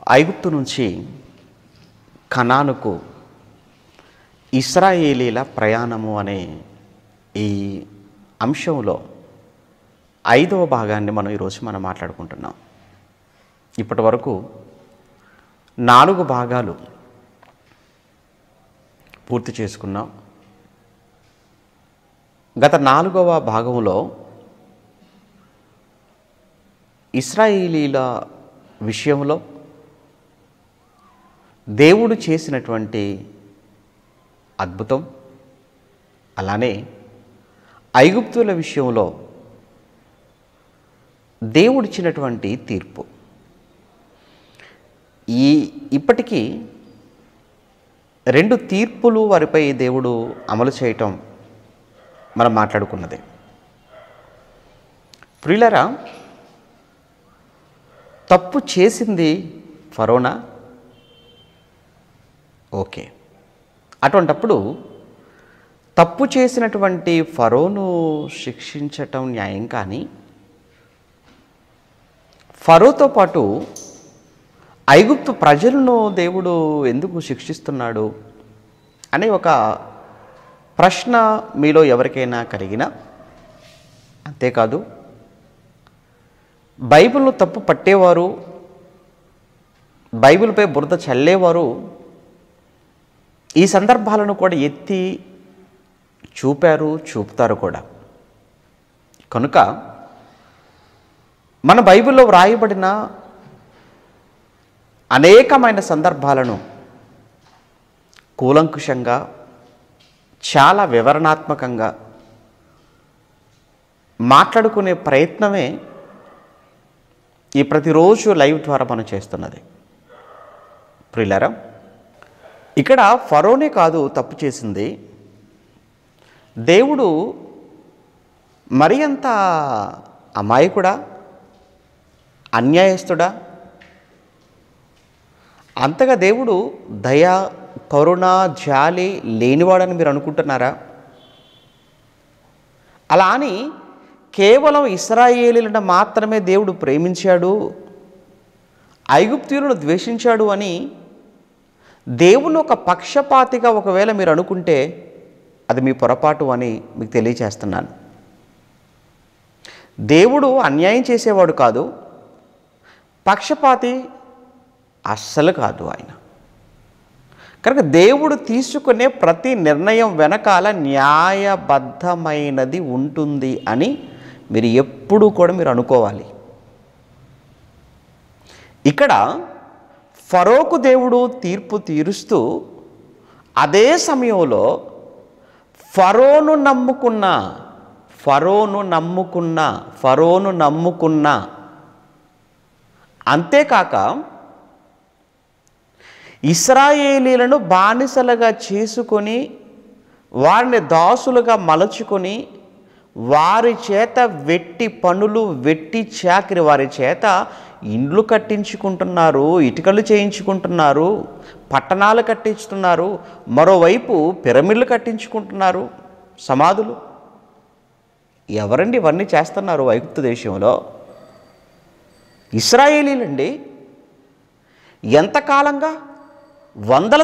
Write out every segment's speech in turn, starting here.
ఐగుప్తు నుంచి కనానుకు ఇశ్రాయేలీల ప్రయాణము అనే ఈ అంశంలో 5వ భాగాన్ని మనం ఈరోజు మాట్లాడుకుంటున్నాం. ఇప్పటి వరకు 4 భాగాలు పూర్తి చేసుకున్నాం. గత 4వ భాగంలో ఇశ్రాయేలీల విషయంలో దేవుడు చేసినటువంటి అద్భుతం, అలానే ఐగుప్తుల విషయంలో దేవుడిచ్చినటువంటి తీర్పు, ఇప్పటికీ 2 తీర్పులు వారిపై దేవుడు అమలు చేయటం మనం మాట్లాడుకున్నదే. ప్రియులారా, తప్పు చేసింది ఫరోనా, ఓకే. అటువంటప్పుడు తప్పు చేసినటువంటి ఫరోను శిక్షించటం న్యాయం, కానీ ఫరోతో పాటు ఐగుప్తు ప్రజలను దేవుడు ఎందుకు శిక్షిస్తున్నాడు అనే ఒక ప్రశ్న మీలో ఎవరికైనా కలిగినా, అంతేకాదు బైబిల్ను తప్పు పట్టేవారు, బైబిల్పై బురద చల్లేవారు ఈ సందర్భాలను కూడా ఎత్తి చూపుతారు కూడా. కనుక మన బైబిల్లో వ్రాయబడిన అనేకమైన సందర్భాలను కూలంకుషంగా, చాలా వివరణాత్మకంగా మాట్లాడుకునే ప్రయత్నమే ఈ ప్రతిరోజు లైవ్ ద్వారా మనం చేస్తున్నది. ప్రియులారా, ఇక్కడ ఫరోనే కాదు తప్పు చేసింది, దేవుడు మరి అంత అమాయకుడా, అన్యాయస్తుడా? అంతగా దేవుడు దయ, కరుణ, జాలి లేనివాడని మీరు అనుకుంటున్నారా? అలా అని కేవలం ఇశ్రాయేలీలను మాత్రమే దేవుడు ప్రేమించాడు, ఐగుప్తీయులను ద్వేషించాడు అని దేవుని ఒక పక్షపాతిగా ఒకవేళ మీరు అనుకుంటే అది మీ పొరపాటు అని మీకు తెలియచేస్తున్నాను. దేవుడు అన్యాయం చేసేవాడు కాదు, పక్షపాతి అస్సలు కాదు ఆయన. కనుక దేవుడు తీసుకునే ప్రతి నిర్ణయం వెనకాల న్యాయబద్ధమైనది ఉంటుంది అని మీరు ఎప్పుడూ కూడా మీరు అనుకోవాలి. ఇక్కడ ఫరోకు దేవుడు తీర్పు తీరుస్తూ అదే సమయంలో ఫరోను నమ్ముకున్న అంతేకాక ఇశ్రాయేలీలను బానిసలుగా చేసుకొని వారిని దాసులుగా మలచుకొని వారి చేత వెట్టి పనులు, వెట్టి చాకిరి, వారి చేత ఇండ్లు కట్టించుకుంటున్నారు, ఇటుకలు చేయించుకుంటున్నారు, పట్టణాలు కట్టించుతున్నారు, మరోవైపు పిరమిడ్లు కట్టించుకుంటున్నారు, సమాధులు. ఎవరండి ఇవన్నీ చేస్తున్నారు ఐగుప్తు దేశంలో? ఇశ్రాయేలీలండి. ఎంతకాలంగా? వందల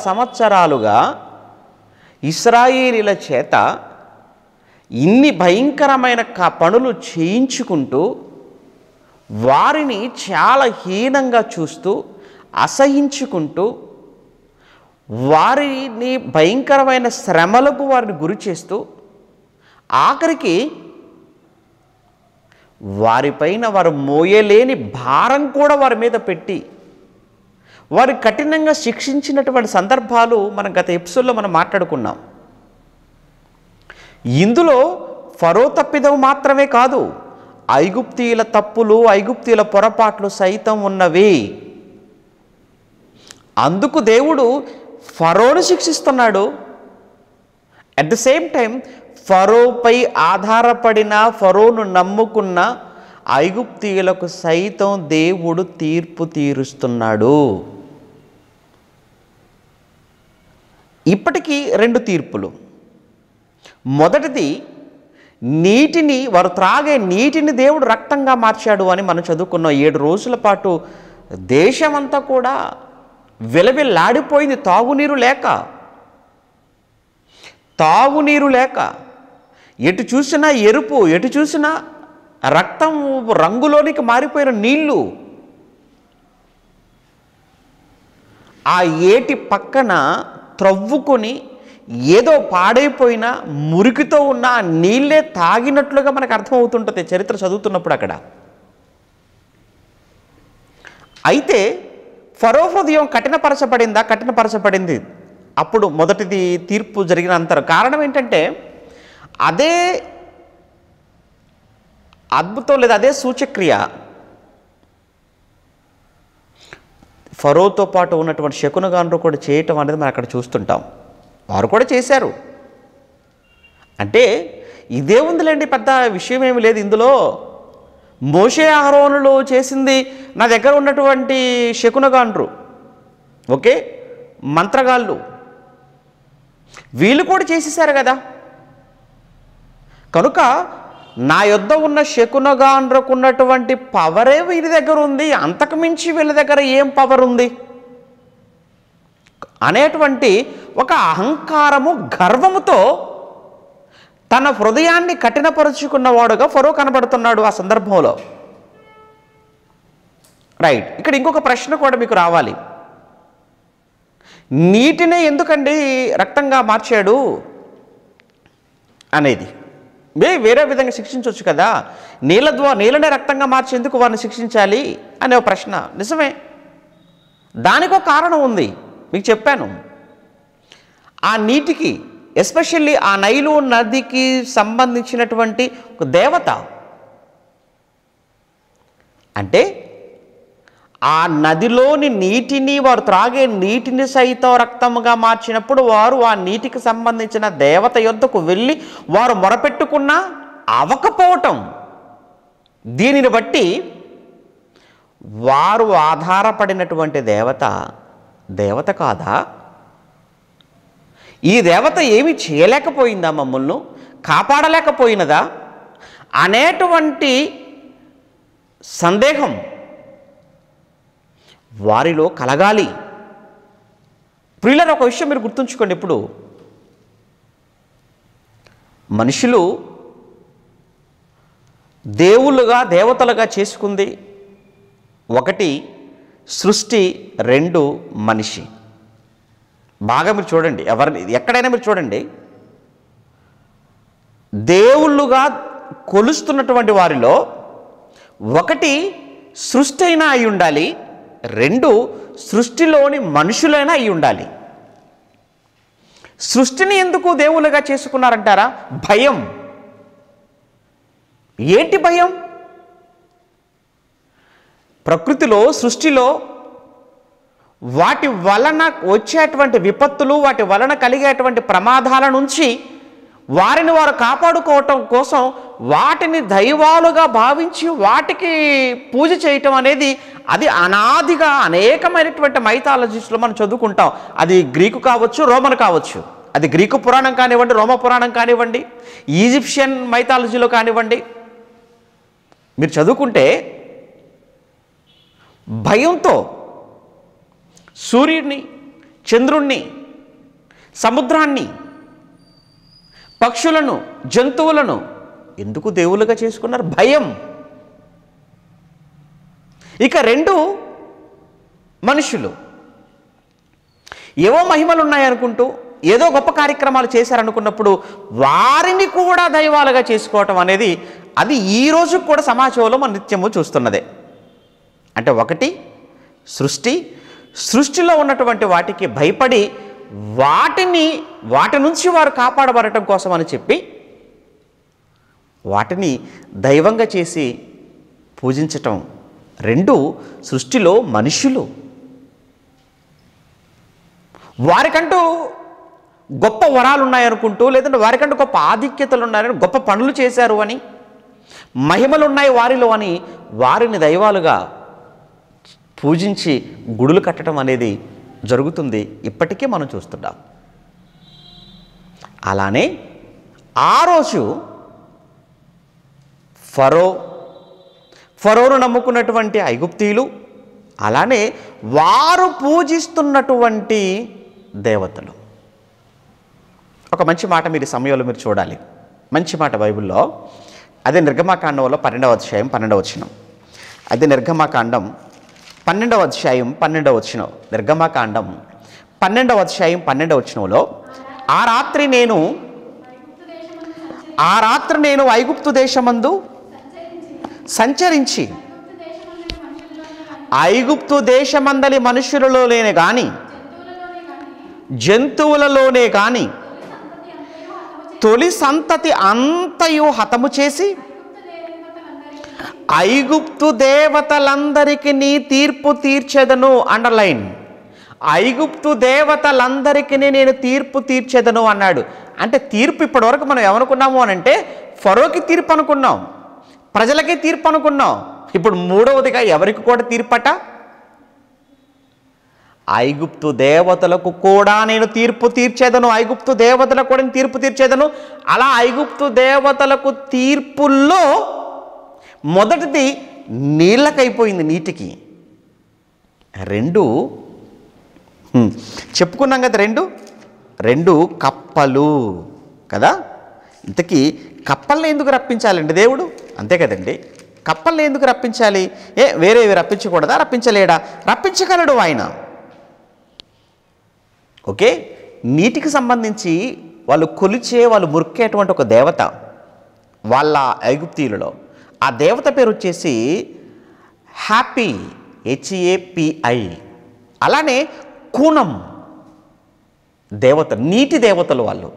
సంవత్సరాలుగా ఇశ్రాయేలీల చేత ఇన్ని భయంకరమైన పనులు చేయించుకుంటూ వారిని చాలా హీనంగా చూస్తూ, అసహించుకుంటూ, వారిని భయంకరమైన శ్రమలకు వారిని గురి చేస్తూ, ఆఖరికి వారిపైన వారు మోయలేని భారం కూడా వారి మీద పెట్టి వారి కఠినంగా శిక్షించినటువంటి సందర్భాలు మనం గత ఎపిసోడ్లో మనం మాట్లాడుకున్నాం. ఇందులో ఫరో తప్పిదం మాత్రమే కాదు, ఐగుప్తీయుల తప్పులు, ఐగుప్తీయుల పొరపాట్లు సైతం ఉన్నవి. అందుకు దేవుడు ఫరోను శిక్షిస్తున్నాడు. అట్ ద సేమ్ టైం ఫరోపై ఆధారపడిన, ఫరోను నమ్ముకున్న ఐగుప్తీయులకు సైతం దేవుడు తీర్పు తీరుస్తున్నాడు. ఇప్పటికీ 2 తీర్పులు. మొదటిది నీటిని, వారు త్రాగే నీటిని దేవుడు రక్తంగా మార్చాడు అని మనం చదువుకున్నాం. 7 రోజుల పాటు దేశమంతా కూడా విలవిల్లాడిపోయింది తాగునీరు లేక. ఎటు చూసినా ఎరుపు, ఎటు చూసినా రక్తం రంగులోనికి మారిపోయిన నీళ్లు. ఆ ఏటి పక్కన త్రవ్వుకొని ఏదో పాడైపోయిన మురికితో ఉన్న ఆ నీళ్ళే తాగినట్లుగా మనకు అర్థమవుతుంటుంది చరిత్ర చదువుతున్నప్పుడు అక్కడ. అయితే ఫరో హృదయం కఠినపరచబడింది. అప్పుడు మొదటిది తీర్పు జరిగిన అంతరం. కారణం ఏంటంటే అదే అద్భుతం లేదా అదే సూచక్రియ ఫరోతో పాటు ఉన్నటువంటి శకునగానులు కూడా చేయటం అనేది మనం అక్కడ చూస్తుంటాం. వారు కూడా చేశారు. అంటే ఇదే ఉందిలేండి, పెద్ద విషయం ఏమి లేదు ఇందులో. మోషే అహరోనులు చేసింది నా దగ్గర ఉన్నటువంటి శకునగాండ్రు, ఓకే, మంత్రగాళ్ళు, వీళ్ళు కూడా చేసేసారు కదా. కనుక నా యొద్ద ఉన్న శకునగాండ్రకు ఉన్నటువంటి పవరే వీరి దగ్గర ఉంది, అంతకుమించి వీళ్ళ దగ్గర ఏం పవర్ ఉంది అనేటువంటి ఒక అహంకారము, గర్వముతో తన హృదయాన్ని కఠినపరుచుకున్నవాడుగా ఫరో కనబడుతున్నాడు ఆ సందర్భంలో. రైట్. ఇక్కడ ఇంకొక ప్రశ్న కూడా మీకు రావాలి. నీటినే ఎందుకండి రక్తంగా మార్చాడు అనేది. వేరే విధంగా శిక్షించవచ్చు కదా. నీళ్ళనే రక్తంగా మార్చేందుకు వారిని శిక్షించాలి అనే ఒక ప్రశ్న. నిజమే, దానికి ఒక కారణం ఉంది, మీకు చెప్పాను. ఆ నీటికి, ఎస్పెషల్లీ ఆ నైలు నదికి సంబంధించినటువంటి ఒక దేవత, అంటే ఆ నదిలోని నీటిని, వారు త్రాగే నీటిని సైతం రక్తముగా మార్చినప్పుడు వారు ఆ నీటికి సంబంధించిన దేవత యొద్దకు వెళ్ళి వారు మొరపెట్టుకున్నా అవకపోవటం, దీనిని బట్టి వారు ఆధారపడినటువంటి దేవత కాదా? ఈ దేవత ఏమి చేయలేకపోయిందా, మమ్మల్ని కాపాడలేకపోయినదా అనేటువంటి సందేహం వారిలో కలగాలి. ప్రియులారా, ఒక విషయం మీరు గుర్తుంచుకోండి. ఇప్పుడు మనుషులు దేవతలుగా చేసుకుంది ఒకటి సృష్టి, 2 మనిషి. బాగా మీరు చూడండి, ఎక్కడైనా మీరు చూడండి, దేవుళ్ళుగా కొలుస్తున్నటువంటి వారిలో ఒకటి సృష్టి అయినా అయి ఉండాలి, 2 సృష్టిలోని మనుషులైనా అయి ఉండాలి. సృష్టిని ఎందుకు దేవుళ్ళుగా చేసుకున్నారంటారా? భయం. ఏంటి భయం? ప్రకృతిలో, సృష్టిలో వాటి వలన వచ్చేటువంటి విపత్తులు, వాటి వలన కలిగేటువంటి ప్రమాదాల నుంచి వారిని వారు కాపాడుకోవటం కోసం వాటిని దైవాలుగా భావించి వాటికి పూజ చేయటం అనేది అది అనాదిగా అనేకమైనటువంటి మైథాలజీస్లో మనం చదువుకుంటాం. అది గ్రీకు కావచ్చు, రోమన్ కావచ్చు. అది గ్రీకు పురాణం కానివ్వండి, రోమ పురాణం కానివ్వండి, ఈజిప్షియన్ మైథాలజీలో కానివ్వండి, మీరు చదువుకుంటే భయంతో సూర్యుడిని, చంద్రుణ్ణి, సముద్రాన్ని, పక్షులను, జంతువులను ఎందుకు దేవుళ్ళుగా చేసుకున్నారు? భయం. ఇక 2 మనుషులు ఏవో మహిమలు ఉన్నాయనుకుంటూ ఏదో గొప్ప కార్యక్రమాలు చేశారనుకున్నప్పుడు వారిని కూడా దైవాలుగా చేసుకోవటం అనేది అది ఈ రోజు కూడా సమాజంలో మనం నిత్యము చూస్తున్నదే. అంటే ఒకటి సృష్టిలో ఉన్నటువంటి వాటికి భయపడి వాటి నుంచి వారు కాపాడబడటం కోసం అని చెప్పి వాటిని దైవంగా చేసి పూజించటం. 2 సృష్టిలో మనుషులు వారికంటూ గొప్ప వరాలు ఉన్నాయనుకుంటూ, లేదంటే వారికంటూ గొప్ప ఆధిక్యతలు ఉన్నాయని, గొప్ప పనులు చేశారు అని, మహిమలు ఉన్నాయి వారిలో అని వారిని దైవాలుగా పూజించి గుడులు కట్టడం అనేది జరుగుతుంది. ఇప్పటికే మనం చూస్తున్నాం. అలానే ఆ రోజు ఫరోను నమ్ముకున్నటువంటి ఐగుప్తీయులు, అలానే వారు పూజిస్తున్నటువంటి దేవతలు. ఒక మంచి మాట మీరు ఈ సమయంలో మీరు చూడాలి. మంచి మాట బైబిల్లో, అదే నిర్గమాకాండంలో 12వ అధ్యాయం 12వ వచనం. అదే నిర్గమాకాండం 12వ అధ్యాయం 12వ వచనం. నిర్గమాకాండం 12వ అధ్యాయం 12వ వచనంలో, ఆ రాత్రి నేను ఐగుప్తు దేశమందు సంచరించి ఐగుప్తు దేశమందలి మనుషులలోనే గాని జంతువులలోనే గాని తొలి సంతతి అంతయు హతము చేసి ఐగుప్తు దేవతలందరికీ నీ తీర్పు తీర్చెదను. అండర్లైన్, ఐగుప్తు దేవతలందరికీ నేను తీర్పు తీర్చెదను అన్నాడు. అంటే తీర్పు ఇప్పటివరకు మనం ఏమనుకున్నాము అని అంటే, ఫరోకి తీర్పు అనుకున్నాం, ప్రజలకి తీర్పు అనుకున్నాం. ఇప్పుడు మూడవదిగా ఎవరికి కూడా తీర్పట? ఐగుప్తు దేవతలకు కూడా నేను తీర్పు తీర్చేదను. ఐగుప్తు దేవతలకు కూడా నేను తీర్పు తీర్చేదను. అలా ఐగుప్తు దేవతలకు తీర్పుల్లో మొదటిది నీళ్ళకైపోయింది, నీటికి. రెండు చెప్పుకున్నాం కదా, రెండు కప్పలు కదా. ఇంతకీ కప్పల్ని ఎందుకు రప్పించాలండి దేవుడు? అంతే కదండి, కప్పల్ని ఎందుకు రప్పించాలి? వేరేవి రప్పించకూడదా? రప్పించలేడా? రప్పించగలడు ఆయన. ఓకే, నీటికి సంబంధించి వాళ్ళు కొలిచే, వాళ్ళు మురికేటువంటి ఒక దేవత వాళ్ళ ఐగుప్తీయులలో. ఆ దేవత పేరు వచ్చేసి హ్యాపీ, HAPI. అలానే కూనం దేవత, నీటి దేవతలు వాళ్ళు.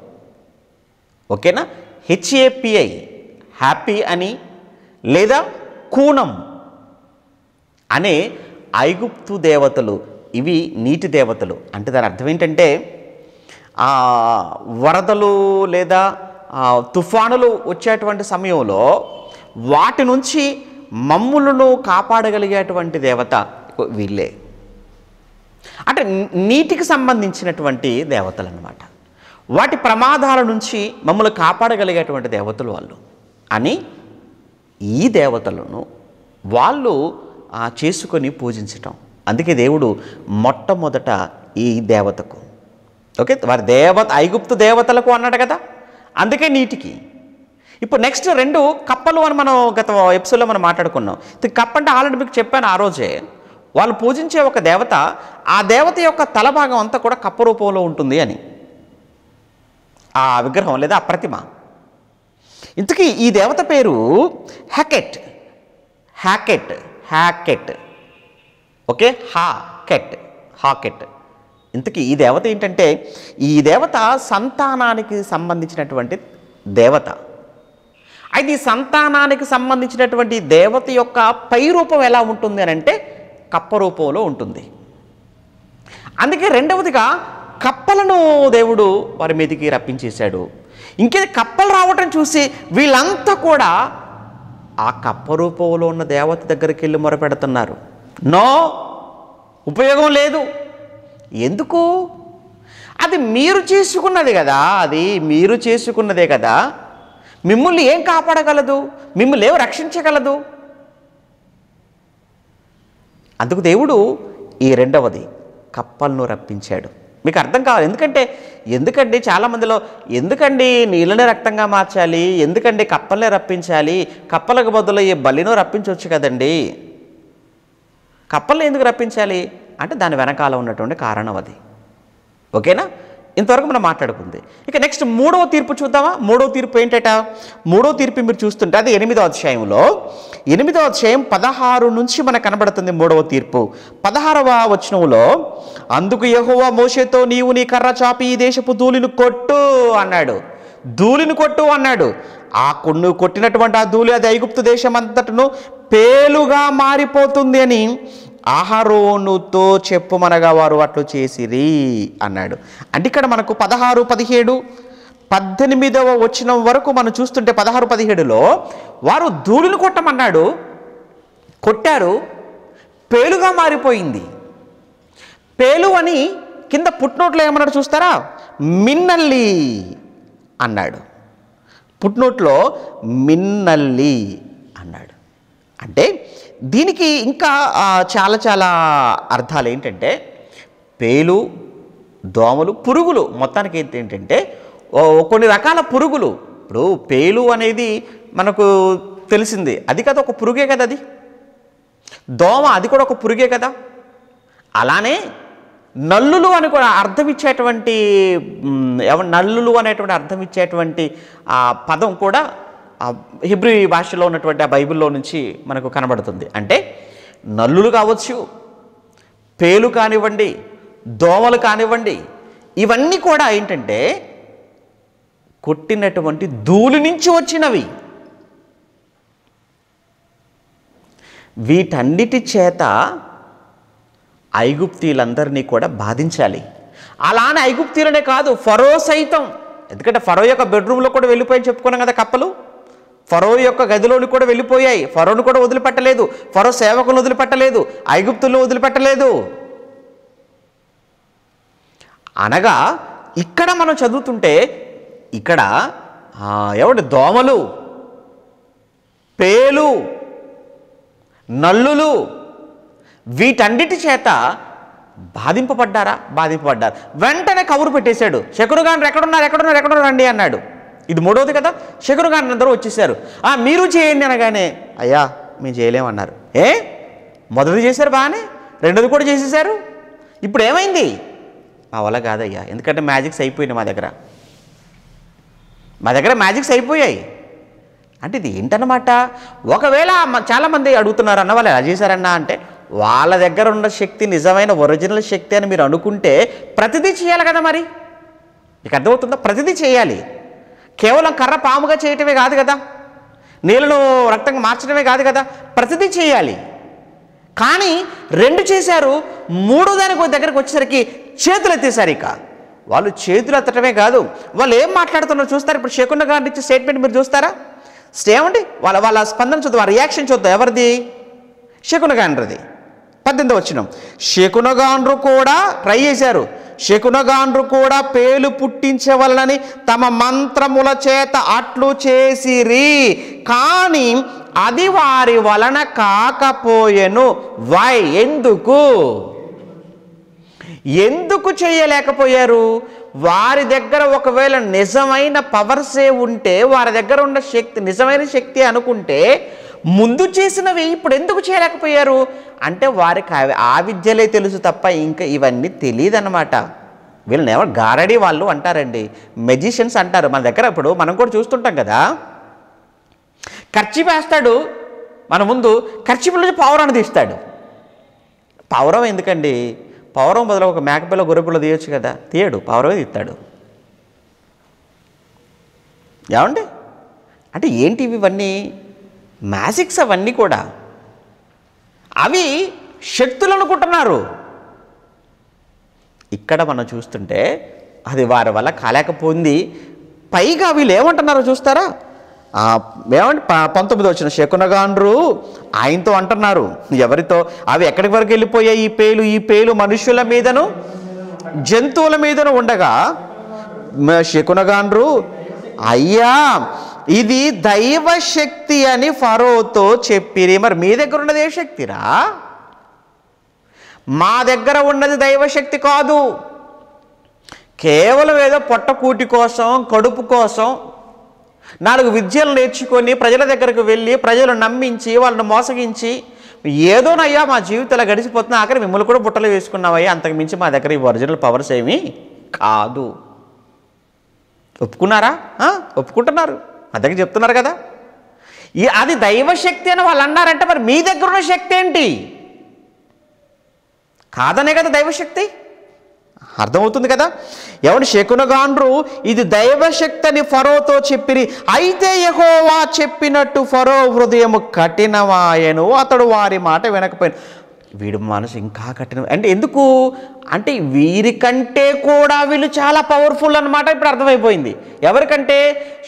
ఓకేనా, HAPI హ్యాపీ అని, లేదా కూనం అనే ఐగుప్తు దేవతలు. ఇవి నీటి దేవతలు. అంటే దాని అర్థం ఏంటంటే, వరదలు లేదా తుఫానులు వచ్చేటువంటి సమయంలో వాటి నుంచి మమ్ములను కాపాడగలిగేటువంటి దేవత వీళ్ళే. అంటే నీటికి సంబంధించినటువంటి దేవతలు అన్నమాట. వాటి ప్రమాదాల నుంచి మమ్మల్ని కాపాడగలిగేటువంటి దేవతలు వాళ్ళు అని ఈ దేవతలను వాళ్ళు చేసుకొని పూజించటం. అందుకే దేవుడు మొట్టమొదట ఈ దేవతకు, ఓకే, వారి ఐగుప్తు దేవతలకు అన్నాడు కదా, అందుకే నీటికి. ఇప్పుడు నెక్స్ట్ రెండు కప్పలు అని మనం గత ఎపిసోడ్లో మనం మాట్లాడుకున్నాం. కప్ప అంటే ఆల్రెడీ మీకు చెప్పాను ఆ రోజే. వాళ్ళు పూజించే ఒక దేవత, ఆ దేవత యొక్క తల భాగం అంతా కూడా కప్ప రూపంలో ఉంటుంది అని, ఆ విగ్రహం లేదా ఆ ప్రతిమ. ఇంతకీ ఈ దేవత పేరు హ్యాకెట్. ఓకే, హాకెట్. ఇంతకీ ఈ దేవత ఏంటంటే, ఈ దేవత సంతానానికి సంబంధించినటువంటి దేవత. అయితే ఈ సంతానానికి సంబంధించినటువంటి దేవత యొక్క పై రూపం ఎలా ఉంటుంది అని అంటే కప్ప రూపంలో ఉంటుంది. అందుకే రెండవదిగా కప్పలను దేవుడు వారి మీదకి రప్పించేశాడు. ఇంకేది కప్పలు రావటం చూసి వీళ్ళంతా కూడా ఆ కప్ప రూపంలో ఉన్న దేవత దగ్గరికి వెళ్ళి మొరపెడుతున్నారు. నో, ఉపయోగం లేదు. ఎందుకు? అది మీరు చేసుకున్నది కదా, అది మీరు చేసుకున్నదే కదా. మిమ్మల్ని ఏం కాపాడగలదు? మిమ్మల్ని ఏం రక్షించగలదు? అందుకు దేవుడు ఈ రెండవది కప్పలను రప్పించాడు. మీకు అర్థం కావాలి. ఎందుకండి చాలామందిలో ఎందుకండి నీళ్ళని రక్తంగా మార్చాలి, ఎందుకండి కప్పల్ని రప్పించాలి, కప్పలకు బదులు ఈ బలినో రప్పించవచ్చు కదండి. కప్పల్ని ఎందుకు రప్పించాలి అంటే దాని వెనకాల ఉన్నటువంటి కారణం అది. ఓకేనా, ఇంతవరకు మనం మాట్లాడుకుంది. ఇక నెక్స్ట్ మూడవ తీర్పు చూద్దామా. మూడవ తీర్పు ఏంటట? మూడవ తీర్పు మీరు చూస్తుంటే అది 8వ అధ్యాయంలో, 8వ అధ్యాయం 16 నుంచి మనకు కనబడుతుంది. మూడవ తీర్పు 16వ వచనంలో, అందుకు యెహోవా మోషేతో, నీవు నీ కర్ర చాపి ఈ దేశపు ధూళిని కొట్టు అన్నాడు. ధూళిని కొట్టు అన్నాడు. ఆ కొన్ను కొట్టినటువంటి ఆ ధూళి అది ఐగుప్తు దేశం అంతటను పేలుగా మారిపోతుంది అని అహరోనుతో చెప్పుమనగా వారు అట్లు చేసిరి అన్నాడు. అంటే ఇక్కడ మనకు 16, 17, 18వ వచనం వరకు మనం చూస్తుంటే 16, 17లో వారు ధూళిని కొట్టమన్నాడు, కొట్టారు, పేలుగా మారిపోయింది. పేలు అని కింద పుట్నోట్లో ఏమన్నాడు చూస్తారా? మిన్నల్లి అన్నాడు. పుట్నోట్లో మిన్నల్లి అన్నాడు. అంటే దీనికి ఇంకా చాలా చాలా అర్థాలు ఏంటంటే, పేలు, దోమలు, పురుగులు, మొత్తానికి ఏంటంటే కొన్ని రకాల పురుగులు. ఇప్పుడు పేలు అనేది మనకు తెలిసింది, అది కదా ఒక పురుగే కదా, అది దోమ అది కూడా ఒక పురుగే కదా. అలానే నల్లులు అని కూడా అర్థం ఇచ్చేటువంటి నల్లులు అనేటువంటి అర్థం ఇచ్చేటువంటి ఆ పదం కూడా హెబ్రీ భాషలో ఉన్నటువంటి ఆ బైబిల్లో నుంచి మనకు కనబడుతుంది. అంటే నల్లులు కావచ్చు, పేలు కానివ్వండి, దోమలు కానివ్వండి, ఇవన్నీ కూడా ఏంటంటే కొట్టినటువంటి ధూళి నుంచి వచ్చినవి. వీటన్నిటి చేత ఐగుప్తీయులందరినీ కూడా బాధించాలి. అలానే ఐగుప్తీయులనే కాదు, ఫరో సైతం. ఎందుకంటే ఫరో యొక్క బెడ్రూమ్లో కూడా వెళ్ళిపోయి చెప్పుకున్నాం కదా కప్పలు. ఫరో యొక్క గదిలోని కూడా వెళ్ళిపోయాయి. ఫరోను కూడా వదిలిపెట్టలేదు, ఫరో సేవకులను వదిలిపెట్టలేదు, ఐగుప్తులను వదిలిపెట్టలేదు. అనగా ఇక్కడ మనం చదువుతుంటే ఇక్కడ ఏమంటే దోమలు, పేలు, నల్లులు, వీటన్నిటి చేత బాధింపబడ్డారు. వెంటనే కబురు పెట్టేశాడు. శకునగాండ్రు ఎక్కడున్నారు రండి అన్నాడు. ఇది మూడవది కదా. శకునగాండ్రు అందరూ వచ్చేసారు. మీరు చేయండి అనగానే అయ్యా మేము చేయలేమన్నారు. మొదటిది చేశారు బాగానే, రెండోది కూడా చేసేసారు. ఇప్పుడు ఏమైంది? మా వల్ల కాదయ్యా, ఎందుకంటే మ్యాజిక్స్ అయిపోయినాయి మా దగ్గర మ్యాజిక్స్ అయిపోయాయి. అంటే ఇది ఏంటన్నమాట. ఒకవేళ చాలామంది అడుగుతున్నారు, అన్న వాళ్ళు ఎలా చేశారన్నా అంటే, వాళ్ళ దగ్గర ఉన్న శక్తి నిజమైన ఒరిజినల్ శక్తి అని మీరు అనుకుంటే ప్రతిదీ చేయాలి కదా. మరి మీకు అర్థమవుతుందా? ప్రతిదీ చేయాలి. కేవలం కర్ర పాముగా చేయటమే కాదు కదా, నీళ్ళను రక్తంగా మార్చడమే కాదు కదా, ప్రతిదీ చేయాలి. కానీ రెండు చేశారు. మూడో దానికి దగ్గరకు వచ్చేసరికి చేతులు ఎత్తేసారు. ఇక వాళ్ళు చేతులు ఎత్తటమే కాదు, వాళ్ళు ఏం మాట్లాడుతున్నారో చూస్తారు. ఇప్పుడు శకున గారిని ఇచ్చే స్టేట్మెంట్ మీరు చూస్తారా? ఏమండి వాళ్ళ స్పందన చూద్దాం, వాళ్ళ రియాక్షన్ చూద్దాం. ఎవరిది? శకునగాండ్రది. 18వ వచనం. శకునగాండ్రు కూడా ట్రై చేశారు. శకునగాండ్రు కూడా పేలు పుట్టించవలనని తమ మంత్రముల చేత అట్లు చేసిరి, కానీ అది వారి వలన కాకపోయెను. వై? ఎందుకు చేయలేకపోయారు? వారి దగ్గర ఒకవేళ నిజమైన పవర్సే ఉంటే, వారి దగ్గర ఉన్న శక్తి నిజమైన శక్తి అనుకుంటే ముందు చేసినవి ఇప్పుడు ఎందుకు చేయలేకపోయారు అంటే, వారికి ఆ విద్యలే తెలుసు తప్ప ఇంకా ఇవన్నీ తెలియదు అన్నమాట. వీళ్ళని ఎవరు గారడీ వాళ్ళు అంటారండి, మెజిషియన్స్ అంటారు. మన దగ్గర ఇప్పుడు మనం కూడా చూస్తుంటాం కదా, కర్చీఫ్ వేస్తాడు మన ముందు, కర్చీఫ్ నుంచి పావురాన్ని తీస్తాడు. పావురం ఎందుకండి? పావురం బదులు ఒక మేకపిల్ల గొర్రెపిల్ల తీయొచ్చు కదా, తీయడు, పావురమే తీస్తాడు. ఏమండి? అంటే ఏంటి ఇవన్నీ? మ్యాజిక్స్ అవన్నీ కూడా. అవి శక్తులు అనుకుంటున్నారు. ఇక్కడ మనం చూస్తుంటే అది వారి వల్ల కాలేకపోయింది. పైగా వీళ్ళు ఏమంటున్నారో చూస్తారా? ఏమంటే 19వ వచనం. శకునగాండ్రు ఆయనతో అంటున్నారు. ఎవరితో? అవి ఎక్కడి వరకు వెళ్ళిపోయాయి? ఈ పేలు మనుషుల మీదను జంతువుల మీదను ఉండగా శకునగాండ్రు, అయ్యా ఇది దైవశక్తి అని ఫరోతో చెప్పిరి. మరి మీ దగ్గర ఉన్నది ఏ శక్తిరా? మా దగ్గర ఉన్నది దైవశక్తి కాదు, కేవలం ఏదో పొట్టకూటి కోసం, కడుపు కోసం 4 విద్యలు నేర్చుకొని ప్రజల దగ్గరకు వెళ్ళి ప్రజలు నమ్మించి వాళ్ళని మోసగించి, ఏదోనయ్యా మా జీవితాలు గడిచిపోతున్నా, ఆఖరి మిమ్మల్ని కూడా బుట్టలు వేసుకున్నామయ్యా, అంతకు మించి మా దగ్గర ఈ ఒరిజినల్ పవర్స్ ఏమీ కాదు. ఒప్పుకున్నారా? ఒప్పుకుంటున్నారు, మా దగ్గర చెప్తున్నారు కదా. అది దైవశక్తి అని వాళ్ళు అన్నారంటే మరి మీ దగ్గర ఉన్న శక్తి ఏంటి? కాదనే కదా దైవశక్తి. అర్థమవుతుంది కదా. ఎవడు? శకునగాండ్రు ఇది దైవశక్తి అని ఫరోతో చెప్పిరి. అయితే యెహోవా చెప్పినట్టు ఫరో హృదయము కఠినమాయెను, అతడు వారి మాట వినకపోయాను. వీడి మనసు ఇంకా కఠినం. అంటే ఎందుకు అంటే వీరికంటే కూడా వీళ్ళు చాలా పవర్ఫుల్ అన్నమాట. ఇప్పుడు అర్థమైపోయింది. ఎవరికంటే?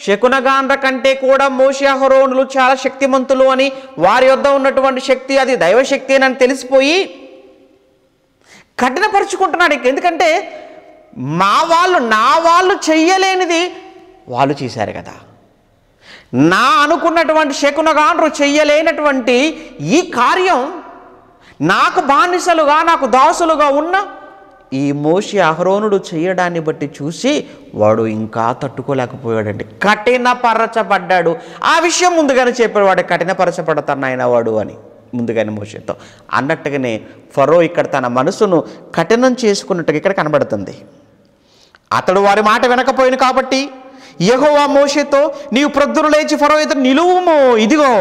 శకునగాండ్ర కంటే కూడా మోషే అహరోనులు చాలా శక్తిమంతులు అని, వారి యొద్ద ఉన్నటువంటి శక్తి అది దైవశక్తి అని తెలిసిపోయి కఠినపరుచుకుంటున్నాడు. ఎందుకంటే నా వాళ్ళు చెయ్యలేనిది వాళ్ళు చేశారు కదా. నా అనుకున్నటువంటి శకునగాండ్రు చెయ్యలేనటువంటి ఈ కార్యం నాకు బానిసలుగా నాకు దాసులుగా ఉన్న ఈ మోషే అహరోనుడు చేయడాన్ని బట్టి చూసి వాడు ఇంకా తట్టుకోలేకపోయాడండి, కఠినపరచబడ్డాడు. ఆ విషయం ముందుగానే చెప్పాడు, వాడు కఠినపరచబడతానాయన వాడు అని ముందుగానే మోషేతో అన్నట్టుగానే ఫరో ఇక్కడ తన మనసును కఠినం చేసుకున్నట్టుగా ఇక్కడ కనబడుతుంది. అతడు వారి మాట వినకపోయిన కాబట్టి యెహోవా మోషేతో, నీవు ప్రొద్దున లేచి ఫరో ఎదుట నిలువుము, ఇదిగో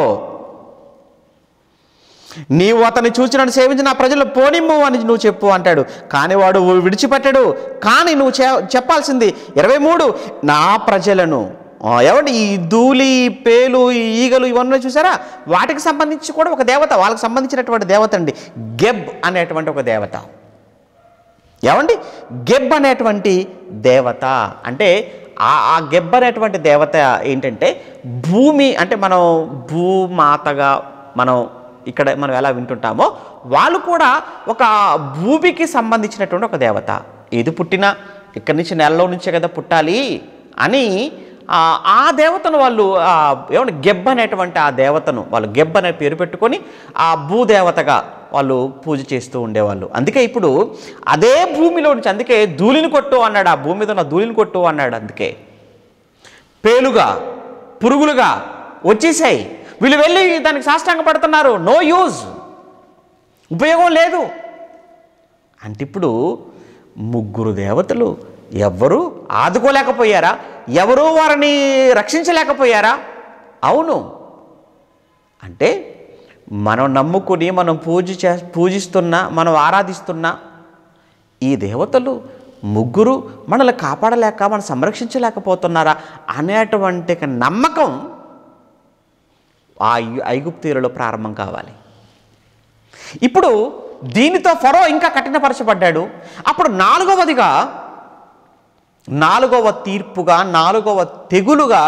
నీవు అతన్ని చూచి నన్ను సేవించి నా ప్రజలు పోనిమ్ము అని నువ్వు చెప్పు అంటాడు. కానీ వాడు విడిచిపెట్టాడు. కానీ నువ్వు చెప్పాల్సింది 23, నా ప్రజలను ఏమంటే ఈ ధూళి పేలు ఈగలు ఇవన్నీ చూసారా, వాటికి సంబంధించి కూడా ఒక దేవత, వాళ్ళకి సంబంధించినటువంటి దేవత అండి గెబ్ అనేటువంటి ఒక దేవత. ఏమండి గెబ్ అనేటువంటి దేవత అంటే ఆ గెబ్ అనేటువంటి దేవత ఏంటంటే భూమి, అంటే మనం భూమాతగా మనం ఇక్కడ మనం ఎలా వింటుంటామో వాళ్ళు కూడా ఒక భూమికి సంబంధించినటువంటి ఒక దేవత. ఏది పుట్టినా ఇక్కడి నుంచి నెలలో నుంచే కదా పుట్టాలి అని ఆ దేవతను వాళ్ళు ఏమంటే గెబ్ అనేటువంటి ఆ దేవతను వాళ్ళు గెబ్ అనే పేరు పెట్టుకొని ఆ భూదేవతగా వాళ్ళు పూజ చేస్తూ ఉండేవాళ్ళు. అందుకే ఇప్పుడు అదే భూమిలో నుంచి, అందుకే ధూళిని కొట్టు అన్నాడు, ఆ భూమి మీద ఉన్న ధూళిని కొట్టు అన్నాడు. అందుకే పేలుగా పురుగులుగా వచ్చేసాయి, వీళ్ళు వెళ్ళి దానికి సాష్టాంగ పడుతున్నారు, నో యూజ్, ఉపయోగం లేదు అంటే ఇప్పుడు ముగ్గురు దేవతలు ఎవ్వరూ ఆదుకోలేకపోయారా? ఎవరూ వారిని రక్షించలేకపోయారా? అవును. అంటే మనం నమ్ముకుని మనం పూజిస్తున్నా మనం ఆరాధిస్తున్నా ఈ దేవతలు ముగ్గురు మనల్ని కాపాడలేక మనం సంరక్షించలేకపోతున్నారా అనేటువంటి నమ్మకం ఆ ఐగుప్తీయులలో ప్రారంభం కావాలి. ఇప్పుడు దీనితో ఫరో ఇంకా కఠినపరచబడ్డాడు. అప్పుడు నాలుగవ తీర్పుగా, నాలుగవ తెగులుగా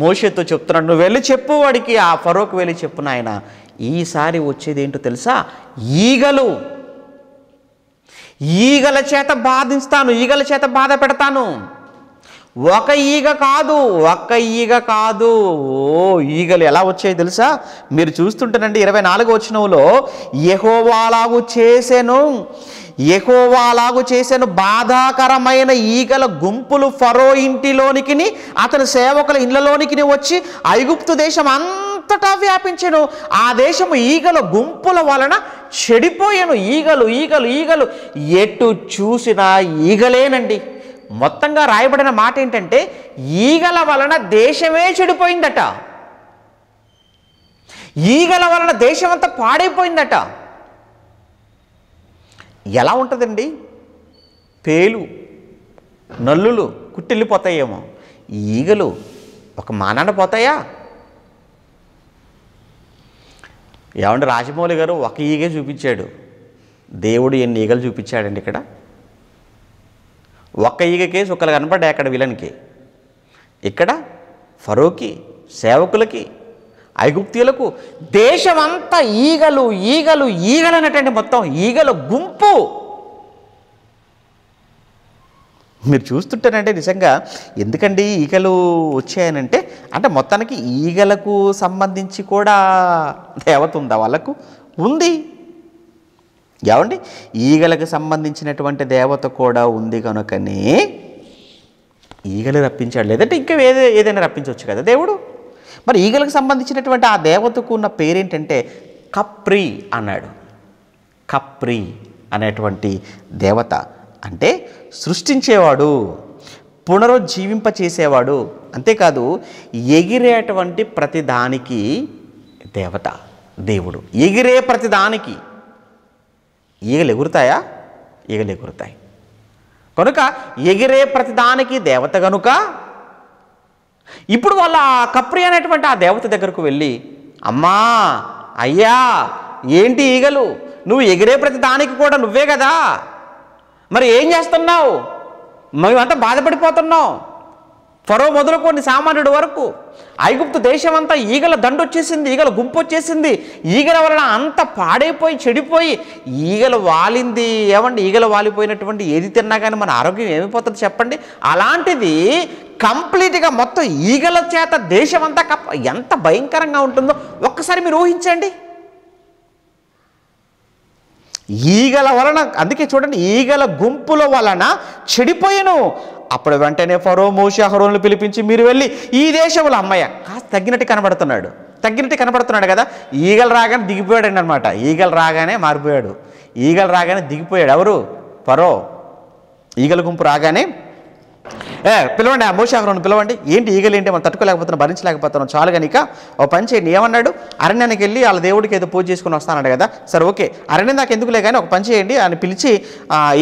మోషేతో చెప్తున్నాడు, నువ్వు వెళ్ళి చెప్పు వాడికి, ఆ ఫరోకు వెళ్ళి చెప్పు నాయన, ఈసారి వచ్చేది ఏంటో తెలుసా, ఈగల చేత బాధిస్తాను, ఈగల చేత బాధ పెడతాను. ఒక ఈగ కాదు. ఈగలు ఎలా వచ్చాయి తెలుసా? మీరు చూస్తుంటేనండి 24వ వచనంలో యెహోవాలాగు చేసెను బాధాకరమైన ఈగల గుంపులు ఫరో ఇంటిలోనికి అతని సేవకుల ఇళ్లలోనికి వచ్చి ఐగుప్తు దేశం అంతటా వ్యాపించెను. ఆ దేశము ఈగల గుంపుల వలన చెడిపోయాను. ఈగలు ఎటు చూసినా ఈగలేనండి. మొత్తంగా రాయబడిన మాట ఏంటంటే ఈగల వలన దేశమే చెడిపోయిందట, ఈగల వలన దేశం అంతా పాడైపోయిందట. ఎలా ఉంటుందండి? పేలు నల్లులు కుట్టిల్లిపోతాయేమో, ఈగలు ఒక మానాన పోతాయా? ఏమంటే రాజమౌళి గారు ఒక ఈగే చూపించాడు, దేవుడు ఎన్ని ఈగలు చూపించాడండి ఇక్కడ. ఒక్క ఈగకే సుక్కలు కనపడ్డాయి అక్కడ విలన్కి. ఇక్కడ ఫరోకి, సేవకులకి, ఐగుప్తీయులకు దేశమంతా ఈగలు అన్నటువంటి మొత్తం ఈగల గుంపు. మీరు చూస్తుంటేనంటే నిజంగా ఎందుకండి ఈగలు వచ్చాయనంటే, అంటే మొత్తానికి ఈగలకు సంబంధించి కూడా దేవత ఉందా? వాళ్ళకు ఉంది. ఏమండి ఈగలకు సంబంధించినటువంటి దేవత కూడా ఉంది కనుకనే ఈగలు రప్పించాడు, లేదంటే ఇంకా ఏదైనా రప్పించవచ్చు కదా దేవుడు. మరి ఈగలకు సంబంధించినటువంటి ఆ దేవతకు ఉన్న పేరేంటంటే కప్రి అన్నాడు. కప్రి అనేటువంటి దేవత అంటే సృష్టించేవాడు, పునరుజ్జీవింపచేసేవాడు, అంతేకాదు ఎగిరేటువంటి ప్రతిదానికి దేవత దేవుడు. ఎగిరే ప్రతిదానికి ఈగలు ఎగురుతాయా? ఈగలు ఎగురుతాయి కనుక ఎగిరే ప్రతిదానికి దేవత కనుక ఇప్పుడు వాళ్ళ కప్రి అనేటువంటి ఆ దేవత దగ్గరకు వెళ్ళి, అమ్మా అయ్యా ఏంటి ఈగలు, నువ్వు ఎగిరే ప్రతి దానికి కూడా నువ్వే కదా, మరి ఏం చేస్తున్నావు, మేమంతా బాధపడిపోతున్నాం, ఫరో మొదలుకొని సామాన్యుడి వరకు ఐగుప్తు దేశం అంతా ఈగల దండు వచ్చేసింది, ఈగల గుంపు వచ్చేసింది. ఈగల వలన అంత పాడైపోయి చెడిపోయి ఈగలు వాలింది. ఏమండి, ఈగలు వాలిపోయినటువంటి ఏది తిన్నా కానీ మన ఆరోగ్యం ఏమైపోతుంది చెప్పండి? అలాంటిది కంప్లీట్గా మొత్తం ఈగల చేత దేశం అంతా ఎంత భయంకరంగా ఉంటుందో ఒక్కసారి మీరు ఊహించండి. ఈగల వలన, అందుకే చూడండి, ఈగల గుంపుల వలన చెడిపోయాను. అప్పుడు వెంటనే ఫరో మోషే అహరోనులు పిలిపించి, మీరు వెళ్ళి ఈ దేశంలో, అమ్మయ్య కాస్త తగ్గినట్టు కనబడుతున్నాడు కదా. ఈగలు రాగానే దిగిపోయాడు అనమాట. ఈగలు రాగానే మారిపోయాడు, ఈగలు రాగానే దిగిపోయాడు. ఎవరు? ఫరో. ఈగల గుంపు రాగానే పిలవండి, ఆ మోషే అహరోను పిలవండి. ఏంటి ఈగలు ఏంటి, మనం తట్టుకోలేకపోతున్నాం, భరించలేకపోతున్నాం, చాలు కనుక ఓ పని చేయండి. ఏమన్నాడు? అరణ్యానికి వెళ్ళి వాళ్ళ దేవుడికి ఏదో పూజ చేసుకుని వస్తానన్నాడు కదా. సరే ఓకే, అరణ్యం నాకు ఎందుకులే కానీ ఒక పని చేయండి అని పిలిచి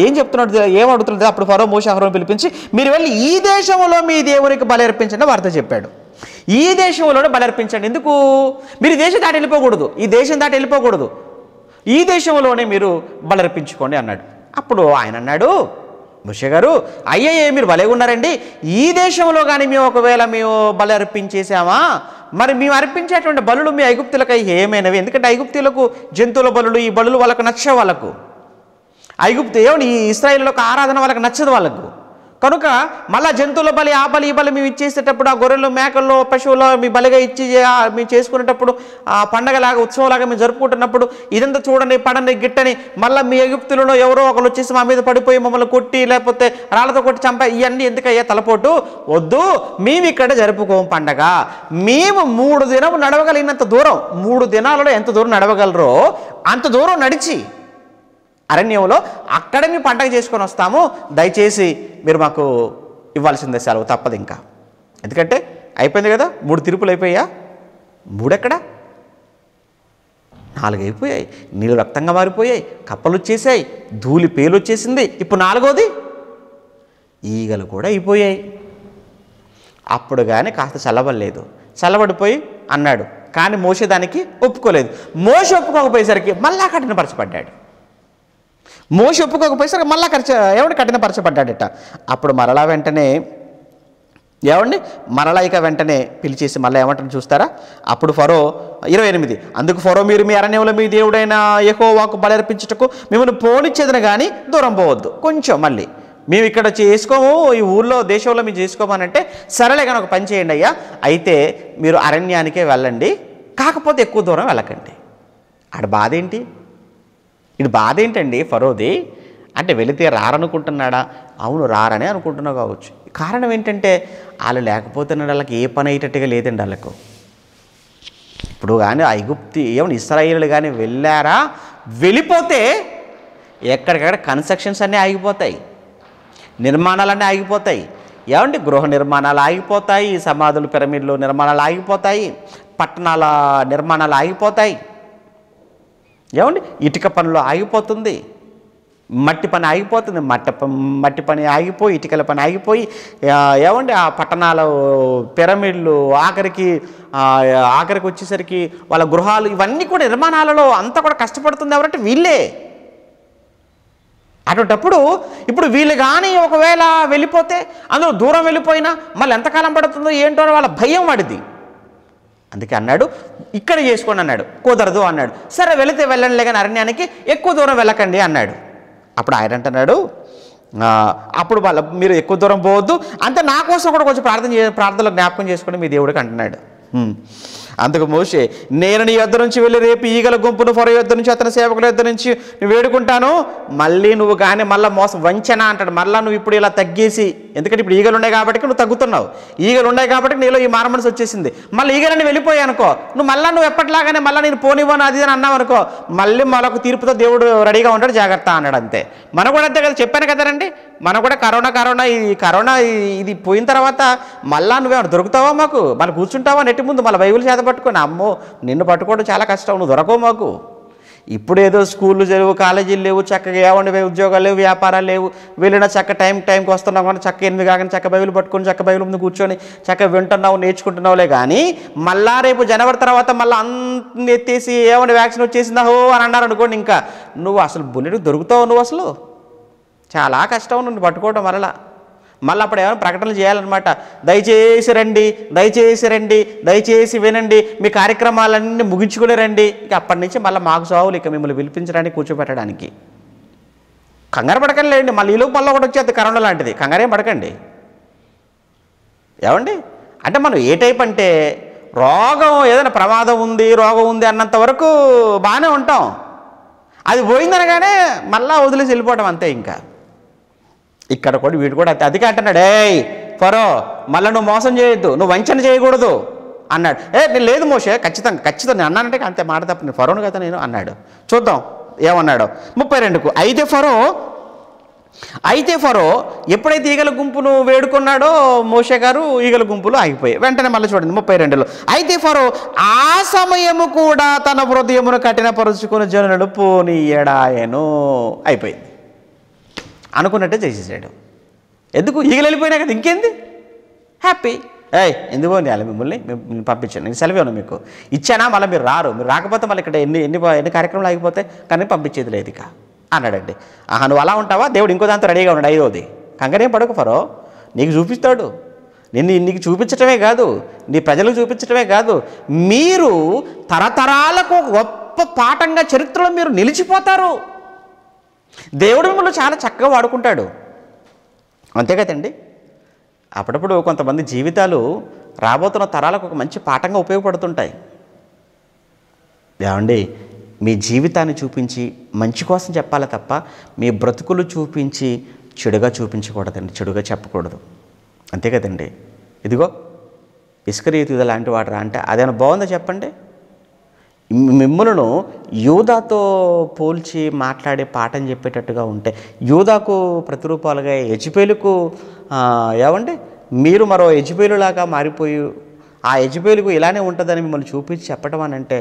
ఏం చెప్తున్నాడు, ఏం అడుగుతున్నాడు? అప్పుడు ఫరో మోషే అహరోను పిలిపించి, మీరు వెళ్ళి ఈ దేశంలో మీ దేవునికి బలి అర్పించండి వారితో చెప్పాడు. ఈ దేశంలోనే బలి అర్పించండి. ఎందుకు? మీరు ఈ దేశం దాటి వెళ్ళిపోకూడదు, ఈ దేశం దాటి వెళ్ళిపోకూడదు, ఈ దేశంలోనే మీరు బలి అర్పించుకోండి అన్నాడు. అప్పుడు ఆయన అన్నాడు, మోషే గారు, అయ్యయ్యే మీరు భలే ఉన్నారండి, ఈ దేశంలో కానీ మేము బలి అర్పించేసామా? మరి మేము అర్పించేటువంటి బలులు మీ ఐగుప్తులకు ఏమైనవి? ఎందుకంటే ఐగుప్తులకు జంతువుల బలులు, ఈ బలులు వాళ్ళకు నచ్చవు. వాళ్ళకు ఐగుప్తు ఏమని, ఈ ఇశ్రాయేలులకు ఆరాధన వాళ్ళకి నచ్చదు వాళ్ళకు. కనుక మళ్ళీ జంతువుల బలి, ఆ బలి, ఈ బలి మేము ఇచ్చేసేటప్పుడు, ఆ గొర్రెలు మేకల్లో పశువులు మీ బలిగా ఇచ్చి మేము చేసుకునేటప్పుడు, ఆ పండగలాగా ఉత్సవంలాగా మేము జరుపుకుంటున్నప్పుడు ఇదంతా చూడండి, పడని గిట్టని, మళ్ళీ మీ ఐగుప్తులలో ఎవరో ఒకరు వచ్చేసి మా మీద పడిపోయి మమ్మల్ని కొట్టి లేకపోతే రాళ్ళతో కొట్టి చంపా, ఇవన్నీ ఎందుకయ్యా తలపోటు? వద్దు, మేము ఇక్కడ జరుపుకోము పండగ. మేము 3 దినములు నడవగలిగినంత దూరం, 3 దినాలలో ఎంత దూరం నడవగలరో అంత దూరం నడిచి అరణ్యంలో అక్కడ మేము పండగ చేసుకొని వస్తాము, దయచేసి మీరు మాకు ఇవ్వాల్సిందే సెలవు, తప్పదు ఇంకా. ఎందుకంటే అయిపోయింది కదా, 3 తిరుపులు అయిపోయా, 3 ఎక్కడ 4 అయిపోయాయి, నీళ్ళు రక్తంగా మారిపోయాయి, కప్పలు వచ్చేసాయి, ధూళి పేలు వచ్చేసింది, ఇప్పుడు 4వది ఈగలు కూడా అయిపోయాయి. అప్పుడు కానీ కాస్త చల్లబడలేదు, చల్లబడిపోయి అన్నాడు. కానీ మోషే దానికి ఒప్పుకోలేదు. మోషే ఒప్పుకోకపోయేసరికి మళ్ళా కఠినపరచబడ్డాడు. మోషే ఒప్పుకోకపోయేసరికి మళ్ళా కఠినపరచబడ్డాడట. అప్పుడు మరలా వెంటనే వెంటనే పిలిచేసి మళ్ళీ ఏమంటారు చూస్తారా? అప్పుడు ఫరో 28, అందుకు ఫరో, మీరు మీ అరణ్యంలో మీ దేవుడైన యెహోవాకు బలి అర్పించుటకు మిమ్మల్ని పోనిచ్చేదని కానీ దూరం పోవద్దు. కొంచెం మళ్ళీ మేము ఇక్కడ చేసుకోము, ఈ ఊళ్ళో దేశంలో మేము చేసుకోమనంటే, సరేలే కానీ ఒక పని చేయండి అయ్యా, అయితే మీరు అరణ్యానికే వెళ్ళండి, కాకపోతే ఎక్కువ దూరం వెళ్ళకండి. ఆడ బాధ ఏంటి? ఇది బాధ ఏంటండి ఫరోది? అంటే వెళితే రారనుకుంటున్నాడా? అవును, రారనే అనుకుంటున్నావు కావచ్చు. కారణం ఏంటంటే వాళ్ళు లేకపోతే వాళ్ళకి ఏ పని అయ్యేటట్టుగా లేదండి వాళ్ళకు. ఇప్పుడు కానీ ఐగుప్తి ఇశ్రాయేలు కానీ వెళ్ళారా, వెళ్ళిపోతే ఎక్కడికక్కడ కన్స్ట్రక్షన్స్ అన్నీ ఆగిపోతాయి, నిర్మాణాలన్నీ ఆగిపోతాయి. గృహ నిర్మాణాలు ఆగిపోతాయి, సమాధులు, పిరమిడ్లు నిర్మాణాలు ఆగిపోతాయి, పట్టణాల నిర్మాణాలు ఆగిపోతాయి. ఇటుక పనులు ఆగిపోతుంది, మట్టి పని ఆగిపోతుంది, మట్టి పని ఆగిపోయి, ఇటుకల పని ఆగిపోయి, ఆ పట్టణాలు, పిరమిడ్లు, ఆఖరికి వచ్చేసరికి వాళ్ళ గృహాలు, ఇవన్నీ కూడా నిర్మాణాలలో అంతా కూడా కష్టపడుతుంది ఎవరంటే వీళ్ళే. అటువంటప్పుడు ఇప్పుడు వీళ్ళు కానీ ఒకవేళ వెళ్ళిపోతే, అందులో దూరం వెళ్ళిపోయినా మళ్ళీ ఎంతకాలం పడుతుందో ఏంటో వాళ్ళ భయం వాడిది. అందుకే అన్నాడు, ఇక్కడ చేసుకోండి అన్నాడు. కుదరదు అన్నాడు. సరే వెళితే వెళ్ళండి, కానీ అరణ్యానికి ఎక్కువ దూరం వెళ్ళకండి అన్నాడు. అప్పుడు ఆయన అంటున్నాడు, అప్పుడు మీరు ఎక్కువ దూరం పోవద్దు, అంతే నా కోసం కూడా కొంచెం ప్రార్థనలో జ్ఞాపకం చేసుకోండి మీ దేవుడికి అంటున్నాడు. అందుకు మోషే, నేను నీ యొద్ద నుంచి వెళ్ళి రేపు ఈగల గుంపును ఫరో యొద్ద నుంచి అతని సేవకుల యొద్ద నుంచి వేడుకుంటాను, మళ్ళీ నువ్వు కానీ మళ్ళీ వంచన అంటాడు. మళ్ళీ నువ్వు ఇప్పుడు ఇలా తగ్గేసి, ఎందుకంటే ఇప్పుడు ఈగలు ఉన్నాయి కాబట్టి నువ్వు తగ్గుతున్నావు, ఈగలు ఉన్నాయి కాబట్టి నీలో ఈ మారమనసు వచ్చేసింది. మళ్ళీ ఈగలని వెళ్ళిపోయాయి అనుకో, నువ్వు ఎప్పటిలాగానే మళ్ళీ నేను పోనివ్వను అది అని అన్నావు అనుకో, మళ్ళీ మరొక తీర్పుతో దేవుడు రెడీగా ఉంటాడు, జాగ్రత్త అన్నాడు. అంతే. మనం కూడా అంతే కదా, చెప్పాను కదండి, మనం కూడా కరోనా ఇది పోయిన తర్వాత మళ్ళీ నువ్వేమన్నా దొరుకుతావా మాకు? మళ్ళీ కూర్చుంటావా నెట్టి ముందు మళ్ళీ బైబిల్ చేత పట్టుకొని? అమ్మో, నిన్ను పట్టుకోవడం చాలా కష్టం, నువ్వు దొరకవు మాకు. ఇప్పుడు ఏదో స్కూళ్ళు లేవు, కాలేజీలు లేవు, చక్కగా ఉద్యోగాలు లేవు, వ్యాపారాలు లేవు, వెళ్ళినా టైంకి వస్తున్నావు కానీ 8 కాగానే బైబిల్ పట్టుకొని బైబిల్ ముందు కూర్చొని వింటున్నావు, నేర్చుకుంటున్నావులే. కానీ మళ్ళా రేపు జనవరి తర్వాత మళ్ళీ అన్ని ఎత్తేసి వ్యాక్సిన్ వచ్చేసిందా హో అని అన్నారు అనుకోండి, ఇంకా నువ్వు అసలు బుల్లెట్ దొరుకుతావు, నువ్వు అసలు చాలా కష్టం నువ్వు పట్టుకోవడం. మరలా మళ్ళీ అప్పుడు ఏమైనా ప్రకటనలు చేయాలన్నమాట. దయచేసి రండి, దయచేసి రండి, దయచేసి వినండి, మీ కార్యక్రమాలన్నీ ముగించుకుని రండి. ఇక అప్పటి నుంచి మళ్ళీ మాకు సావులు ఇక మిమ్మల్ని పిలిపించడానికి కూర్చోబెట్టడానికి. కంగారు పడకండి లేండి, మళ్ళీ ఈలోపు మళ్ళీ ఒకటి వచ్చేది కరోనా లాంటిది. కంగారేం పడకండి. ఏమండి అంటే మనం ఏ టైప్ అంటే రోగం ఏదైనా ప్రమాదం ఉంది, రోగం ఉంది అన్నంత వరకు బాగానే ఉంటాం. అది పోయిందనగానే మళ్ళీ వదిలేసి వెళ్ళిపోవడం అంతే. ఇంకా ఇక్కడ కూడా వీడు కూడా అదికే అంటున్నాడు, ఏయ్ ఫరో మళ్ళీ నువ్వు మోసం చేయొద్దు, నువ్వు వంచన చేయకూడదు అన్నాడు. నేను లేదు మోషే, ఖచ్చితంగా నేను అన్నానంటే అంతే, మాట తప్ప నేను ఫరోను కదా నేను అన్నాడు. చూద్దాం ఏమన్నాడు 32కు. అయితే ఫరో ఎప్పుడైతే ఈగల గుంపును వేడుకున్నాడో మోషే గారు ఈగల గుంపులు ఆగిపోయాయి. వెంటనే మళ్ళీ చూడండి 32లో. అయితే ఫరో ఆ సమయము కూడా తన హృదయమును కఠినపరుచుకుని జనులను పోనీయడాయను. అయిపోయింది, అనుకున్నట్టే చేసేసాడు. ఎందుకు? ఈగలు వెళ్ళిపోయినా కదా, ఇంకేంది, హ్యాపీ. ఎందుకు పోనీ మిమ్మల్ని పంపించాను, నేను సెలవు మీకు ఇచ్చానా, మళ్ళీ మీరు రారు, మీరు రాకపోతే మళ్ళీ ఇక్కడ ఎన్ని కార్యక్రమాలు ఆగిపోతాయి, కానీ పంపించేది లేదు ఇక అన్నాడండి. నువ్వు అలా ఉంటావా, దేవుడు ఇంకో దాంతో రెడీగా ఉన్నాడు. 5వది, కంగారేం పడకు ఫరో, నీకు చూపిస్తాడు. నీకు చూపించటమే కాదు, నీ ప్రజలకు చూపించటమే కాదు, మీరు తరతరాలకు గొప్ప పాఠంగా చరిత్రలో మీరు నిలిచిపోతారు. దేవుడు మిమ్మల్ని చాలా చక్కగా వాడుకుంటాడు, అంతే కదండి. అప్పుడప్పుడు కొంతమంది జీవితాలు రాబోతున్న తరాలకు ఒక మంచి పాఠంగా ఉపయోగపడుతుంటాయి. ఏమండి మీ జీవితాన్ని చూపించి మంచి కోసం చెప్పాలి తప్ప మీ బ్రతుకులు చూపించి చెడుగా చూపించకూడదండి, చెడుగా చెప్పకూడదు, అంతే కదండి. ఇదిగో ఇస్కరియోతు లాంటి వాడు అంటే అదేమైనా బాగుందో చెప్పండి? మిమ్మలను యూదాతో పోల్చి మాట్లాడే పాఠం చెప్పేటట్టుగా ఉంటే, యూదాకు ప్రతిరూపాలుగా యెజబెలుకు ఏమండి మీరు మరో యెజబెలులాగా మారిపోయి ఆ యెజబెలుకు ఇలానే ఉంటుందని మిమ్మల్ని చూపించి చెప్పడం అని అంటే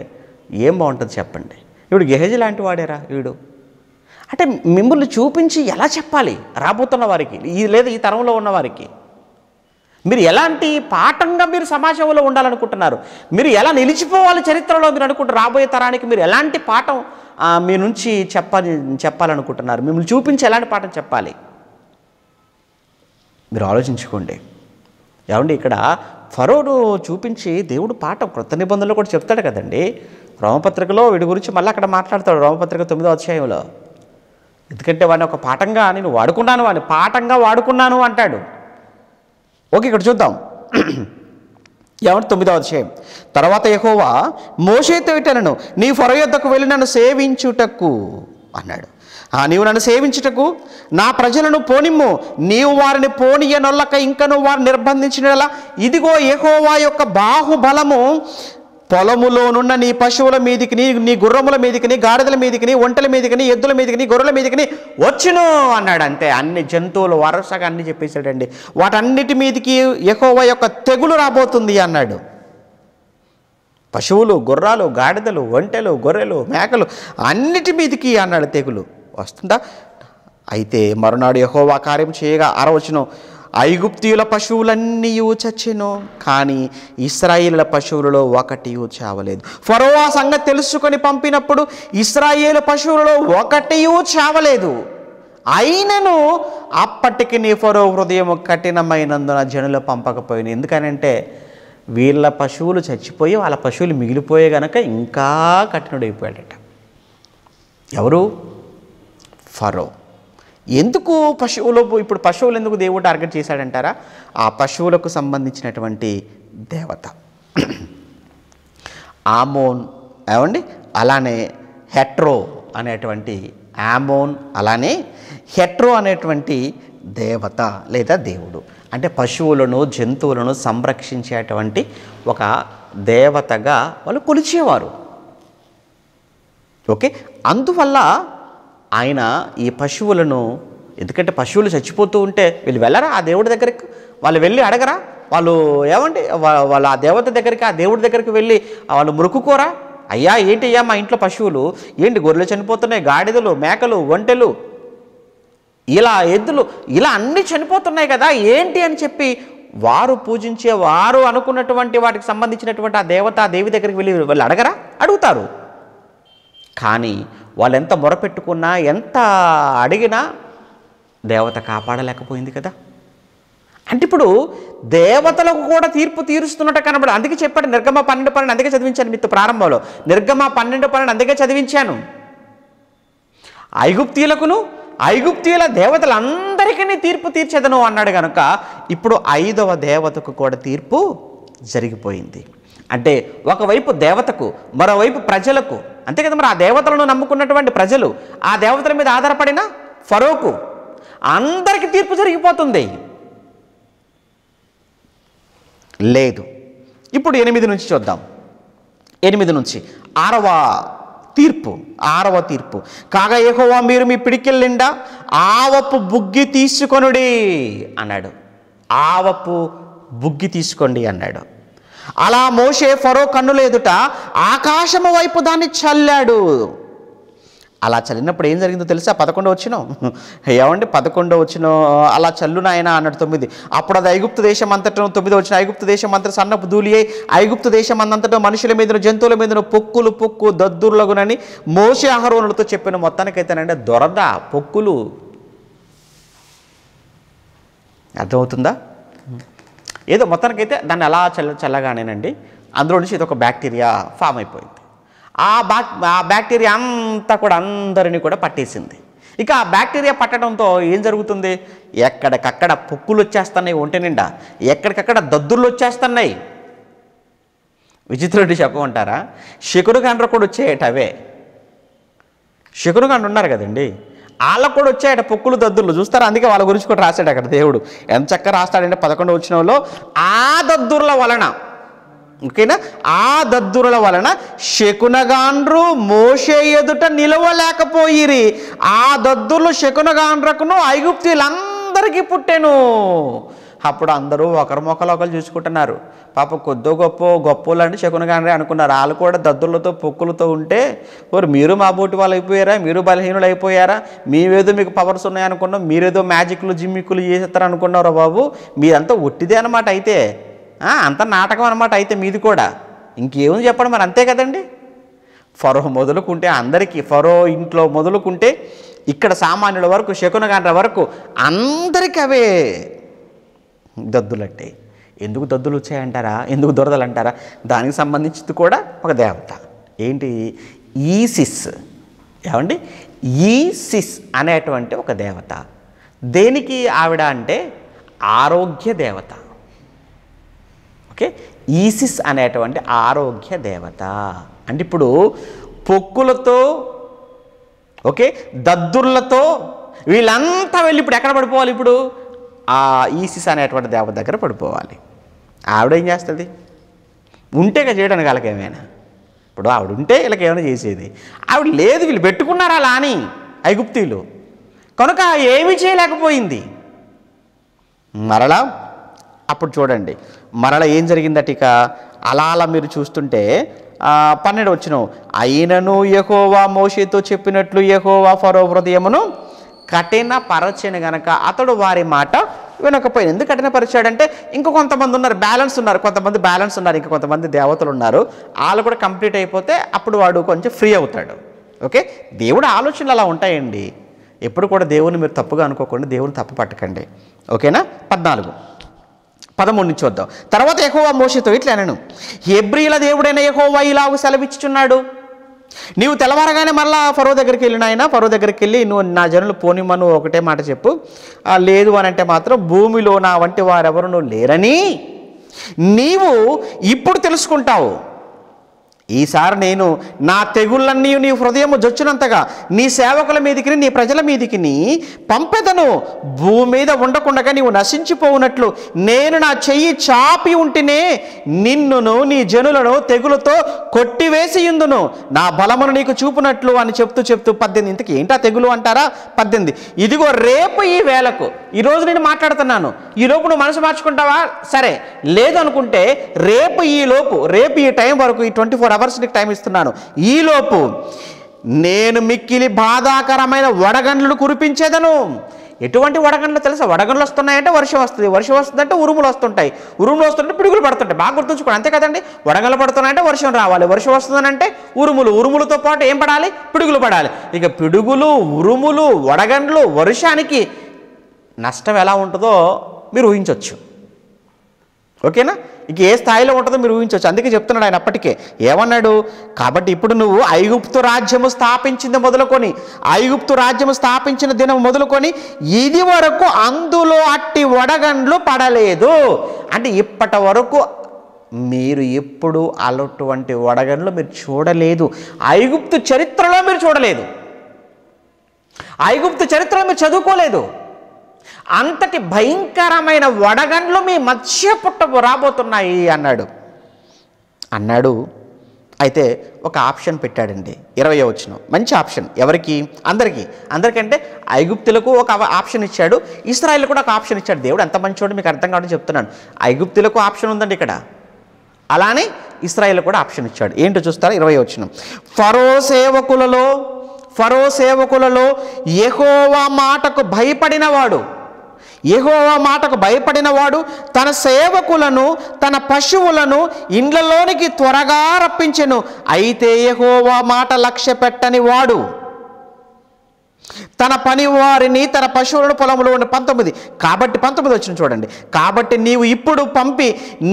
ఏం బాగుంటుంది చెప్పండి? ఇప్పుడు గెహజీ లాంటి వాడేరా వీడు. అంటే మిమ్మల్ని చూపించి ఎలా చెప్పాలి రాబోతున్న వారికి, లేదా ఈ తరంలో ఉన్న వారికి? మీరు ఎలాంటి పాఠంగా మీరు సమాజంలో ఉండాలనుకుంటున్నారు? మీరు ఎలా నిలిచిపోవాలి చరిత్రలో మీరు అనుకుంటారు? రాబోయే తరానికి మీరు ఎలాంటి పాఠం మీ నుంచి చెప్పాలనుకుంటున్నారు? మిమ్మల్ని చూపించి ఎలాంటి పాఠం చెప్పాలి మీరు ఆలోచించుకోండి. ఏమండి ఇక్కడ ఫరోను చూపించి దేవుడు పాఠం క్రొత్త నిబంధనలో కూడా చెప్తాడు కదండి. రోమపత్రికలో వీడి గురించి మళ్ళీ అక్కడ మాట్లాడతాడు, రోమపత్రిక 9వ అధ్యాయంలో. ఎందుకంటే వాడిని ఒక పాఠంగా నేను వాడుకున్నాను, వాడిని పాఠంగా వాడుకున్నాను అంటాడు. ఓకే, ఇక్కడ చూద్దాం ఏమంటే 9వ అధ్యాయం. తర్వాత యెహోవా మోషేతో ఇట్లనెను, నీ ఫరో యొద్దకు వెళ్ళి నన్ను సేవించుటకు అన్నాడు. నీవు నన్ను సేవించుటకు నా ప్రజలను పోనిమ్ము, నీవు వారిని పోనీయనొల్లక ఇంకను వారిని నిర్బంధించినలా ఇదిగో యెహోవా యొక్క బాహుబలము పొలములోనున్న నీ పశువుల మీదికి, నీ గుర్రముల మీదికి, నీ గాడిదల మీదికి, ఒంటెల మీదికి, ఎద్దుల మీదికి, గొర్రెల మీదికి వచ్చును అన్నాడు. అంతే, అన్ని జంతువులు వరుసగా అన్ని చెప్పేశాడండి. వాటన్నిటి మీదికి యెహోవా యొక్క తెగులు రాబోతుంది అన్నాడు. పశువులు, గుర్రాలు, గాడిదలు, ఒంటెలు, గొర్రెలు, మేకలు అన్నిటి మీదికి అన్నాడు తెగులు వస్తుందా. అయితే మరునాడు యెహోవా కార్యం చేయగా 6వ వచనం, ఐగుప్తీయుల పశువులన్నీ చచ్చెను, కానీ ఇశ్రాయేలుల పశువులలో ఒకటి చావలేదు. ఫరో ఆ సంగతి తెలుసుకొని పంపినప్పుడు ఇశ్రాయేలు పశువులలో ఒకటి చావలేదు. అయినను అప్పటికి నీ ఫరో హృదయం కఠినమైనందున జనులు పంపకపోయిన. ఎందుకనంటే వీళ్ళ పశువులు చచ్చిపోయి వాళ్ళ పశువులు మిగిలిపోయే గనక ఇంకా కఠినుడైపోయాడట. ఎవరు? ఫరో. ఎందుకు పశువులు, ఇప్పుడు పశువులు ఎందుకు దేవుడు టార్గెట్ చేశాడంటారా? ఆ పశువులకు సంబంధించినటువంటి దేవత ఆమోన్, ఏమండి అలానే హెట్రో అనేటువంటి ఆమోన్, అలానే హెట్రో అనేటువంటి దేవత లేదా దేవుడు, అంటే పశువులను జంతువులను సంరక్షించేటువంటి ఒక దేవతగా వాళ్ళు కొలిచేవారు. ఓకే, అందువల్ల ఆయన ఈ పశువులను, ఎందుకంటే పశువులు చచ్చిపోతూ ఉంటే వీళ్ళు వెళ్ళరా ఆ దేవుడి దగ్గరికి? వాళ్ళు వెళ్ళి అడగరా? వాళ్ళు ఏమండి వాళ్ళు ఆ దేవత దగ్గరికి, ఆ దేవుడి దగ్గరికి వెళ్ళి వాళ్ళు మొక్కుకోరా? అయ్యా ఏంటి అయ్యా మా ఇంట్లో పశువులు ఏంటి, గొర్రెలు చనిపోతున్నాయి, గాడిదలు, మేకలు, ఒంటెలు, ఇలా ఎద్దులు, ఇలా అన్నీ చనిపోతున్నాయి కదా ఏంటి అని చెప్పి వారు పూజించే, వారు అనుకున్నటువంటి వాటికి సంబంధించినటువంటి ఆ దేవత, ఆ దేవి దగ్గరికి వెళ్ళి వాళ్ళు అడగరా? అడుగుతారు. కానీ వాళ్ళు ఎంత మొరపెట్టుకున్నా, ఎంత అడిగినా దేవత కాపాడలేకపోయింది కదా. అంటే ఇప్పుడు దేవతలకు కూడా తీర్పు తీరుస్తున్నట్టు కనబడి, అందుకే చెప్పాడు నిర్గమ 12:12, అందుకే చదివించాను మీతో ప్రారంభంలో. నిర్గమ 12:12 అందుకే చదివించాను. ఐగుప్తీయులకును ఐగుప్తీయుల దేవతలందరికీ తీర్పు తీర్చేదను అన్నాడు కనుక ఇప్పుడు 5వ దేవతకు కూడా తీర్పు జరిగిపోయింది. అంటే ఒకవైపు దేవతకు, మరోవైపు ప్రజలకు. అంతే కదా, మరి ఆ దేవతలను నమ్ముకున్నటువంటి ప్రజలు, ఆ దేవతల మీద ఆధారపడిన ఫరోకు, అందరికీ తీర్పు జరిగిపోతుంది. లేదు. ఇప్పుడు 8 నుంచి చూద్దాం. 8 నుంచి 6వ తీర్పు. కాగా యెహోవా మీరు మీ పిడికిళ్ళ నిండా ఆవపు బుగ్గి తీసుకొనుడి అన్నాడు. ఆవపు బుగ్గి తీసుకోండి అన్నాడు. అలా మోషే ఫరో కన్నుల ఎదుట ఆకాశము వైపు దాన్ని చల్లాడు. అలా చల్లినప్పుడు ఏం జరిగిందో తెలుసా? 11వ వచనం ఏమండి, 11వ వచనం అలా చల్లు నాయన అన్నాడు. 9 అప్పుడు అది ఐగుప్తు దేశం అంతటను, 9వ వచనం ఐగుప్తు దేశం అంతట సన్నపు ధూళి అయి ఐగుప్తు దేశం అంతటా మనుషుల మీదను జంతువుల మీదను పొక్కు దద్దుర్లగునని మోషే అహరోనులతో చెప్పిన. మొత్తానికైతేనండి దొరద, పొక్కులు. అర్థమవుతుందా? ఏదో మొత్తానికైతే దాన్ని అలా చల్లగానేనండి అందులో నుంచి ఇది ఒక బ్యాక్టీరియా ఫామ్ అయిపోయింది. ఆ బ్యాక్టీరియా అంతా కూడా అందరినీ కూడా పట్టేసింది. ఇక ఆ బ్యాక్టీరియా పట్టడంతో ఏం జరుగుతుంది? ఎక్కడికక్కడ పొక్కులు వచ్చేస్తున్నాయి ఒంటి నిండా, ఎక్కడికక్కడ దద్దుర్లు వచ్చేస్తున్నాయి. విచిత్రుడు చెప్పమంటారా? శకునగాండ్ర కూడా వచ్చాయట. అవే శకునగాండ్రు ఉన్నారు కదండి, వాళ్ళకు కూడా వచ్చాయట పొక్కులు దద్దుర్లు. చూస్తారా? అందుకే వాళ్ళ గురించి కూడా రాశాడు అక్కడ దేవుడు. ఎంత చక్కగా రాస్తాడంటే 11వ వచనంలో ఆ దద్దుర్ల వలన, ఓకేనా, ఆ దద్దురుల వలన శకునగాండ్రు మోషే ఎదుట నిలవలేకపోయిరి. ఆ దద్దుర్లు శకునగాండ్రకును ఐగుప్తీయులందరికీ పుట్టెను. అప్పుడు అందరూ ఒకరి మొక్కలు ఒకరు చూసుకుంటున్నారు. పాప కొద్దో గొప్పలు అంటే శకునగాండ్రే అనుకున్నారు. వాళ్ళు కూడా దద్దులతో పొక్కులతో ఉంటే, ఓరు మీరు మా బోటి వాళ్ళు అయిపోయారా, మీరు బలహీనులు అయిపోయారా, మేమేదో మీకు పవర్స్ ఉన్నాయనుకున్నాం, మీరేదో మ్యాజిక్లు జిమ్మిక్కులు చేసేస్తారు అనుకున్నారా బాబు, మీరంతా ఒట్టిదే అనమాట. అయితే అంత నాటకం అనమాట. అయితే మీది కూడా ఇంకేముంది చెప్పండి మరి, అంతే కదండి. ఫరో మొదలుకుంటే అందరికీ, ఫరో ఇంట్లో మొదలుకుంటే ఇక్కడ సామాన్యుల వరకు, శకునగాండ్ర వరకు అందరికీ అవే దద్దులంటే. ఎందుకు దద్దులు వచ్చాయంటారా, ఎందుకు దొరదలు అంటారా? దానికి సంబంధించింది కూడా ఒక దేవత. ఏంటి? ఈసిస్. ఏమండి? ఈసిస్ అనేటువంటి ఒక దేవత. దేనికి ఆవిడ అంటే ఆరోగ్య దేవత. ఓకే, ఈసిస్ అనేటువంటి ఆరోగ్య దేవత. అంటే ఇప్పుడు పొక్కులతో, ఓకే, దద్దుర్లతో వీళ్ళంతా వెళ్ళి ఇప్పుడు ఎక్కడ పడిపోవాలి? ఇప్పుడు ఆ ఈసిస్ అనేటువంటి దేవత దగ్గర పడిపోవాలి. ఆవిడ ఏం చేస్తుంది? ఉంటేగా చేయడానికి వాళ్ళకి ఏమైనా. ఇప్పుడు ఆవిడ ఉంటే వీళ్ళకి ఏమైనా చేసేది. ఆవిడ లేదు, వీళ్ళు పెట్టుకున్నారు అలా అని ఐగుప్తీయులు, కనుక ఏమీ చేయలేకపోయింది. మరలా అప్పుడు చూడండి మరలా ఏం జరిగిందట. ఇక అలా మీరు చూస్తుంటే 12వ వచనం, అయినను యెహోవా మోషేతో చెప్పినట్లు యెహోవా ఫరో హృదయమును కఠినపరచెను గనక అతడు వారి మాట వినకపోయింది. ఎందుకు కఠినపరిచాడంటే ఇంకా కొంతమంది ఉన్నారు, బ్యాలెన్స్ ఉన్నారు, కొంతమంది బ్యాలెన్స్ ఉన్నారు, ఇంకా కొంతమంది దేవతలు ఉన్నారు. వాళ్ళు కూడా కంప్లీట్ అయిపోతే అప్పుడు వాడు కొంచెం ఫ్రీ అవుతాడు. ఓకే, దేవుడు ఆలోచనలు అలా ఉంటాయండి. ఎప్పుడు కూడా దేవుని మీరు తప్పుగా అనుకోకుండా దేవుని తప్పు పట్టకండి. ఓకేనా? 13 నుంచి చూద్దాం. తర్వాత యెహోవా మోషేతో ఇట్లా అనెను, హెబ్రీల దేవుడైన యెహోవా ఇలాగ సెలవిచ్చుచున్నాడు, నీవు తెల్లవారగానే మళ్ళా ఫరో దగ్గరికి వెళ్ళిన ఆయన, ఫరో దగ్గరికి వెళ్ళి నువ్వు నా జనులు పోనిమ్మను ఒకటే మాట చెప్పు, లేదు అని అంటే మాత్రం భూమిలో నా వంటి వారెవరు లేరని నీవు ఇప్పుడు తెలుసుకుంటావు. ఈసారి నేను నా తెగుళ్ళన్నీ నీ హృదయము జొచ్చినంతగా నీ సేవకుల మీదికి నీ ప్రజల మీదికి పంపెదను. భూమి మీద ఉండకుండా నీవు నశించిపోవునట్లు నేను నా చెయ్యి చాపి ఉంటేనే నిన్నును నీ జనులను తెగులతో కొట్టివేసి ఉందును, నా బలమును నీకు చూపునట్లు అని చెప్తూ 18. ఇంతకీ ఏంటా తెగులు అంటారా? 18, ఇదిగో రేపు ఈ వేళకు, ఈరోజు నేను మాట్లాడుతున్నాను, ఈ లోపు నువ్వు మనసు మార్చుకుంటావా? సరే, లేదు అనుకుంటే రేపు ఈ టైం వరకు, ఈ 24 అవర్స్ నీకు టైం ఇస్తున్నాను, ఈలోపు నేను మిక్కిలి బాధాకరమైన వడగండ్లు కురిపించేదను. ఎటువంటి వడగండ్లు తెలుసా? వడగండ్లు వస్తున్నాయంటే వర్షం వస్తుంది, వర్షం వస్తుందంటే ఉరుములు వస్తుంటాయి, ఉరుములు వస్తుంటే పిడుగులు పడుతుంటాయి. బాగా గుర్తుంచుకోండి, అంతే కదండి. వడగండ్లు పడుతున్నాయంటే వర్షం రావాలి, వర్షం వస్తుందనంటే ఉరుములతో పాటు ఏం పడాలి? పిడుగులు పడాలి. ఇక పిడుగులు, ఉరుములు, వడగండ్లు, వర్షానికి నష్టం ఎలా ఉంటుందో మీరు ఊహించవచ్చు. ఓకేనా? ఇక ఏ స్థాయిలో ఉంటుందో మీరు ఊహించవచ్చు. అందుకే చెప్తున్నాడు ఆయన అప్పటికే. ఏమన్నాడు? కాబట్టి ఇప్పుడు నువ్వు ఐగుప్తు రాజ్యము స్థాపించింది మొదలుకొని, ఐగుప్తు రాజ్యము స్థాపించిన దినం మొదలుకొని ఇది వరకు అందులో అట్టి వడగండ్లు పడలేదు. అంటే ఇప్పటి వరకు మీరు ఎప్పుడు అటువంటి వడగండ్లు మీరు చూడలేదు. ఐగుప్తు చరిత్రలో మీరు చూడలేదు, ఐగుప్తు చరిత్రలో మీరు చదువుకోలేదు. అంతటి భయంకరమైన వడగండ్లు మీ మధ్య రాబోతున్నాయి అన్నాడు. అయితే ఒక ఆప్షన్ పెట్టాడండి. 20వ వచనం మంచి ఆప్షన్. ఎవరికి? అందరికంటే ఐగుప్తులకు ఒక ఆప్షన్ ఇచ్చాడు, ఇశ్రాయేలు కూడా ఒక ఆప్షన్ ఇచ్చాడు. దేవుడు ఎంత మంచివాడు మీకు అర్థం కావడం చెప్తున్నాను. ఐగుప్తులకు ఆప్షన్ ఉందండి ఇక్కడ, అలానే ఇశ్రాయేలు కూడా ఆప్షన్ ఇచ్చాడు. ఏంటో చూస్తారా? 20వ వచనం. ఫరో సేవకులలో యెహోవా మాటకు భయపడినవాడు తన సేవకులను తన పశువులను ఇండ్లలోనికి త్వరగా రప్పించెను. అయితే యెహోవా మాట లక్ష్య పెట్టని వాడు తన పని వారిని తన పశువులను పొలంలో ఉండి 19. కాబట్టి 19 వచ్చిన చూడండి. కాబట్టి నీవు ఇప్పుడు పంపి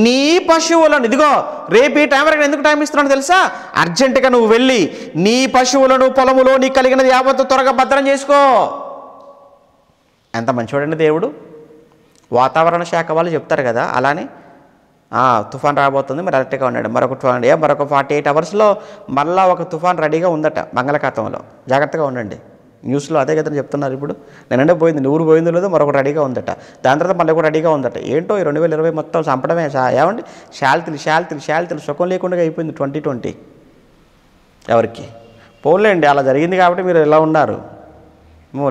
నీ పశువులను, ఇదిగో రేపు ఈ టైం వరకు ఎందుకు టైం ఇస్తున్నాను తెలుసా? అర్జెంటుగా నువ్వు వెళ్ళి నీ పశువులను పొలములో నీకు కలిగినది యావత్తు త్వరగా భద్రం చేసుకో. ఎంత మంచివాడండి దేవుడు. వాతావరణ శాఖ వాళ్ళు చెప్తారు కదా, అలానే తుఫాన్ రాబోతుంది, మరి అలర్ట్గా ఉన్నాడు. మరొక 48 అవర్స్లో మళ్ళీ ఒక తుఫాన్ రెడీగా ఉందట బంగాళాఖాతంలో, జాగ్రత్తగా ఉండండి. న్యూస్లో అదే కదా చెప్తున్నారు. ఇప్పుడు నేనంటే పోయింది, నూరు పోయిందో లేదో మరొకటి రెడీగా ఉందట, దాని తర్వాత మళ్ళీ కూడా రెడీగా ఉందట. ఏంటో ఈ 2020 మొత్తం చంపడమే. ఏమండి శాల్తీలు సుఖం లేకుండా అయిపోయింది 2020. ఎవరికి పోలేండి, అలా జరిగింది కాబట్టి మీరు ఎలా ఉన్నారు.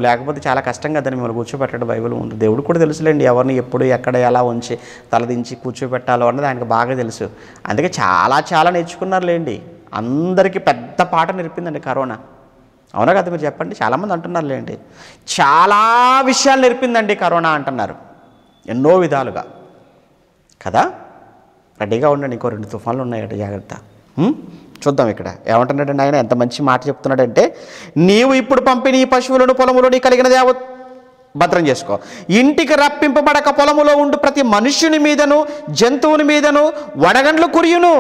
లేకపోతే చాలా కష్టం కదండి మిమ్మల్ని కూర్చోబెట్టడం బైబిల్ ముందు. దేవుడు కూడా తెలుసులేండి ఎవరిని ఎప్పుడు ఎక్కడ ఎలా ఉంచి తలదించి కూర్చోబెట్టాలో అన్నది ఆయనకు బాగా తెలుసు. అందుకే చాలా నేర్చుకున్నారులేండి. అందరికీ పెద్ద పాట నేర్పిందండి కరోనా. అవునా కదా? మీరు చెప్పండి. చాలామంది అంటున్నారు లేండి, చాలా విషయాలు నేర్పిందండి కరోనా అంటున్నారు, ఎన్నో విధాలుగా కదా. రెడీగా ఉండండి, ఇంకో 2 తుఫాన్లు ఉన్నాయట, జాగ్రత్త. చూద్దాం ఇక్కడ ఏమంటున్నాడండి ఆయన. ఎంత మంచి మాట చెప్తున్నాడంటే, నీవు ఇప్పుడు పంపిణీ పశువులను పొలములో నీ కలిగినది భద్రం చేసుకో. ఇంటికి రప్పింపబడక పొలములో ఉండు ప్రతి మనుష్యుని మీదను జంతువుని మీదను వడగండ్లు కురియును,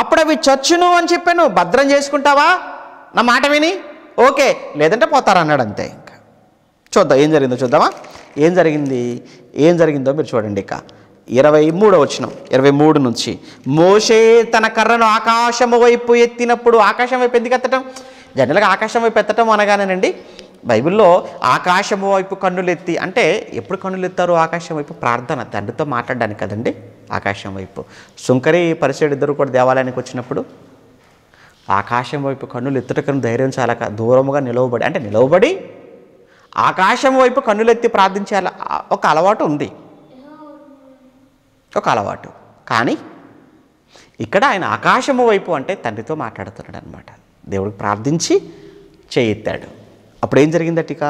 అప్పుడు అవి చచ్చును అని చెప్పాను. భద్రం చేసుకుంటావా నా మాట విని? ఓకే, లేదంటే పోతారన్నాడు అంతే. ఇంకా చూద్దాం ఏం జరిగిందో చూద్దామా. ఏం జరిగిందో మీరు చూడండి. ఇక 23వ వచనం, 23 నుంచి. మోషే తన కర్రను ఆకాశము వైపు ఎత్తినప్పుడు, ఆకాశం వైపు ఎందుకు ఎత్తటం? జనరల్గా ఆకాశం వైపు ఎత్తటం అనగానేనండి బైబిల్లో ఆకాశము వైపు కన్నులెత్తి అంటే ఎప్పుడు కన్నులు ఎత్తారు? ఆకాశం వైపు ప్రార్థన, తండ్రితో మాట్లాడడానికి కదండి ఆకాశం వైపు. సుంకరి పరిసయుడు ఇద్దరు కూడా దేవాలయానికి వచ్చినప్పుడు ఆకాశం వైపు కన్నులు ఎత్తుటకను ధైర్యం చాలక దూరముగా నిలవబడి ఆకాశం వైపు కన్నులెత్తి ప్రార్థించే ఒక అలవాటు ఉంది, ఒక అలవాటు. కానీ ఇక్కడ ఆయన ఆకాశము వైపు అంటే తండ్రితో మాట్లాడుతున్నాడు అనమాట. దేవుడికి ప్రార్థించి చేయెత్తాడు. అప్పుడు ఏం జరిగిందట? ఇక